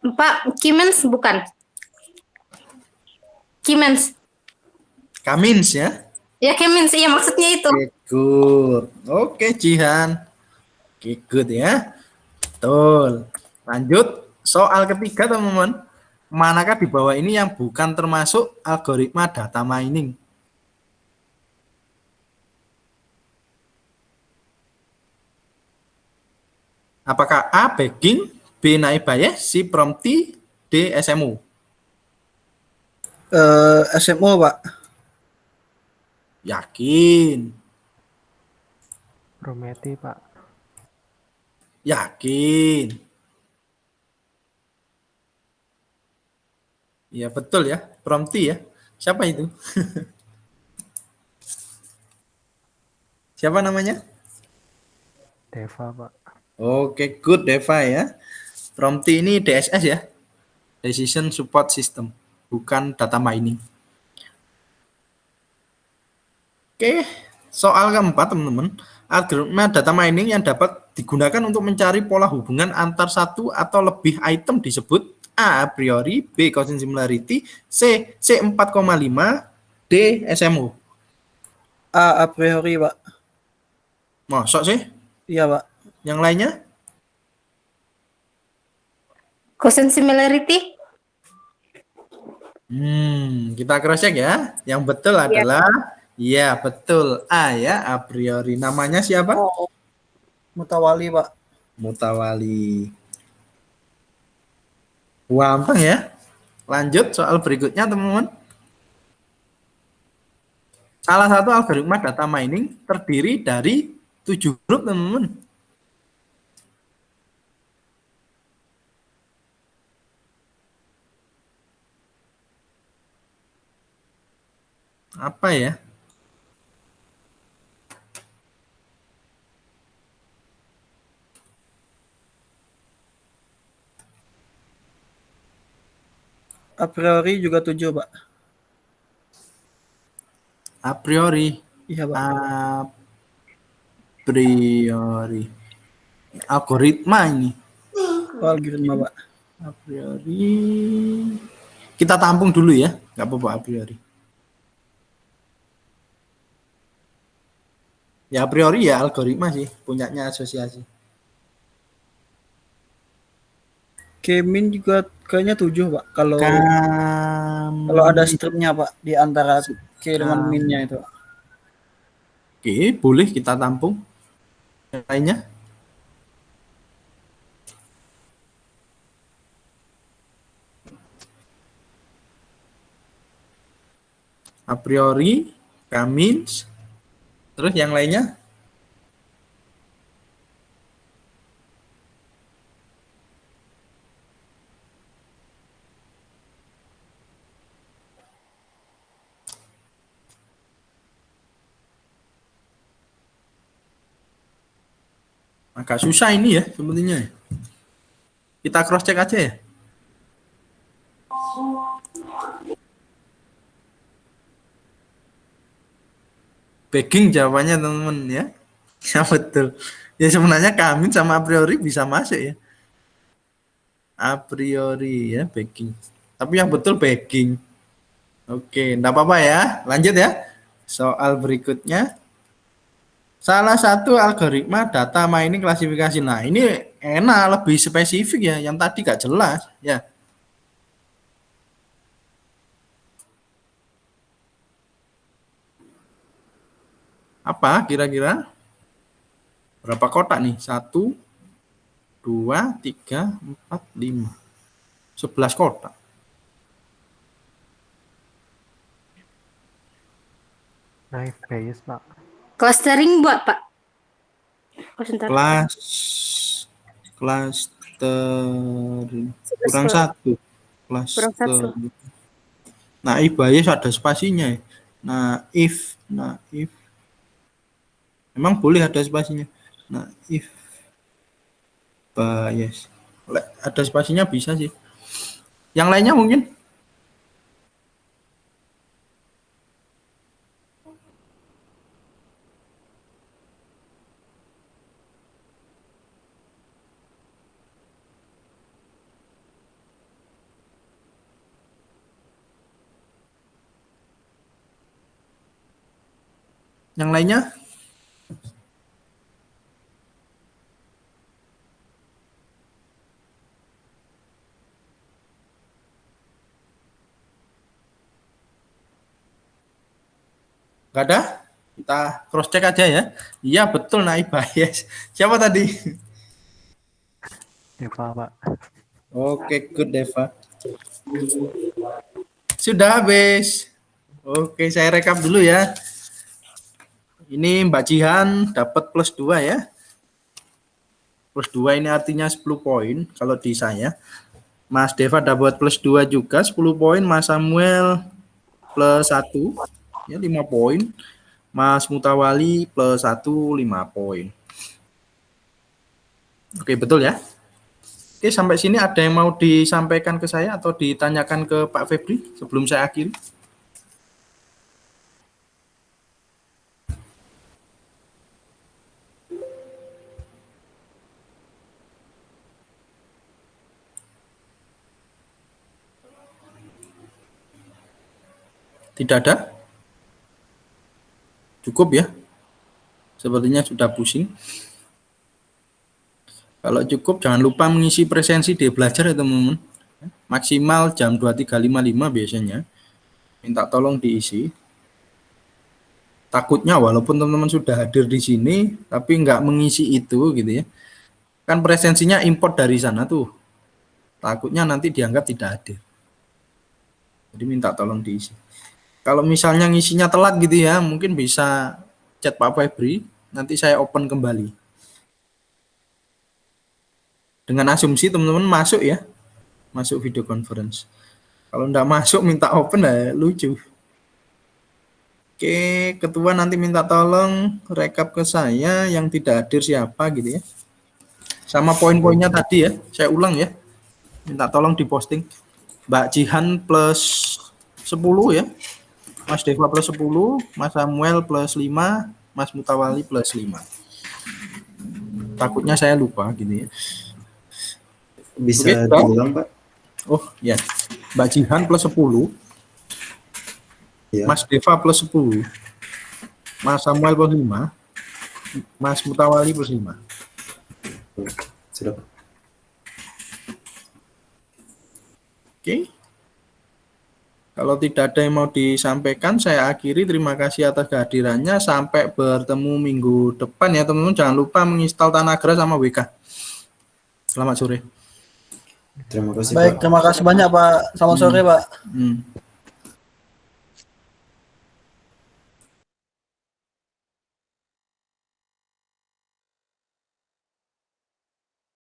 Pak, Kimens bukan? Kimens. Kamins ya. Ya, Kimens. Iya, maksudnya itu. Oke, good. Oke, Jihan. Oke, good ya. Betul. Lanjut, soal ketiga, teman-teman. Manakah di bawah ini yang bukan termasuk algoritma data mining? Apakah A. Bagging, B. Naib bias, C. Prompti, D. SMO? SMO, Pak. Yakin? Prometi, Pak. Yakin? Ya betul ya, Prompti ya. Siapa itu? Siapa namanya? Deva, Pak. Oke, good Deva ya. Prompti ini DSS ya, Decision Support System, bukan data mining. Oke, soal keempat, teman-teman. Algoritma data mining yang dapat digunakan untuk mencari pola hubungan antar satu atau lebih item disebut A. A priori, B. Constant similarity, C. C4,5, D. SMO. A priori, Pak. Masuk sih? Iya, Pak. Yang lainnya? Constant similarity. Kita cross check ya. Yang betul adalah ya betul A ya, a priori. Namanya siapa? Mutawali, Pak. Mutawali. Gampang ya. Lanjut soal berikutnya, teman-teman. Salah satu algoritma data mining terdiri dari 7 grup, teman-teman. Apa ya? A priori juga 7, Pak. A priori. Iya, Pak. A priori. Algoritma ini. Algoritma, Pak. A priori. Kita tampung dulu ya. Nggak apa-apa a priori. Ya a priori ya algoritma sih. Punyanya asosiasi. Kemin juga kayaknya 7, Pak. Kalau ada stripnya, Pak, di antara K dengan minnya itu. Oke, boleh kita tampung. Yang lainnya? A priori, Kamins, terus yang lainnya? Agak susah ini ya sepertinya. Kita cross check aja ya. Bagging jawabannya, teman-teman ya. Ya betul. Ya sebenarnya Kamin sama a priori bisa masuk ya. A priori ya bagging. Tapi yang betul bagging. Oke, enggak apa-apa ya. Lanjut ya. Soal berikutnya. Salah satu algoritma data mining klasifikasi. Nah, ini enak, lebih spesifik ya. Yang tadi gak jelas ya. Apa kira-kira? Berapa kotak nih? 1, 2, 3, 4, 5. 11 kotak. Knife base, Pak. Clustering buat Pak. Oh, sebentar. Cluster kurang Cluster. satu. Kurang Cluster. satu. Naif bias ada spasinya ya. Naif. Emang boleh ada spasinya. Naif bias. Ada spasinya bisa sih. Yang lainnya mungkin? Yang lainnya? Nggak ada? Kita cross check aja ya. Iya betul naik bias. Siapa tadi? Deva, Pak. Oke, good Deva. Sudah habis. Oke, saya rekap dulu ya. Ini Mbak Jihan dapat plus 2 ya. Plus 2 ini artinya 10 poin kalau di saya. Mas Deva dapat plus 2 juga 10 poin. Mas Samuel plus 1 ya 5 poin. Mas Mutawali plus 1 5 poin. Oke, betul ya. Oke, sampai sini ada yang mau disampaikan ke saya atau ditanyakan ke Pak Febri sebelum saya akhiri? Tidak ada? Cukup ya? Sepertinya sudah pusing. Kalau cukup jangan lupa mengisi presensi di belajar ya teman-teman. Maksimal jam 23.55 biasanya. Minta tolong diisi. Takutnya walaupun teman-teman sudah hadir di sini tapi nggak mengisi itu gitu ya. Kan presensinya import dari sana tuh. Takutnya nanti dianggap tidak hadir. Jadi minta tolong diisi. Kalau misalnya ngisinya telat gitu ya, mungkin bisa chat Pak Febri, nanti saya open kembali. Dengan asumsi teman-teman masuk ya, masuk video conference. Kalau enggak masuk minta open ya lucu. Oke, ketua nanti minta tolong rekap ke saya yang tidak hadir siapa gitu ya. Sama poin-poinnya tadi ya, saya ulang ya. Minta tolong diposting. Mbak Jihan plus 10 ya. Mas Deva plus 10, Mas Samuel plus 5, Mas Mutawali plus 5. Takutnya saya lupa gitu ya. Bisa Oke, diulang, Pak? Oh ya, Mbak Jihan plus 10, Ya. Mas Deva plus 10, Mas Samuel plus 5, Mas Mutawali plus 5. Sudah. Oke. Kalau tidak ada yang mau disampaikan, saya akhiri. Terima kasih atas kehadirannya. Sampai bertemu minggu depan ya teman-teman. Jangan lupa menginstal Tanagra sama WK. Selamat sore. Terima kasih, Baik, Pak. terima kasih banyak Pak. Selamat sore Pak.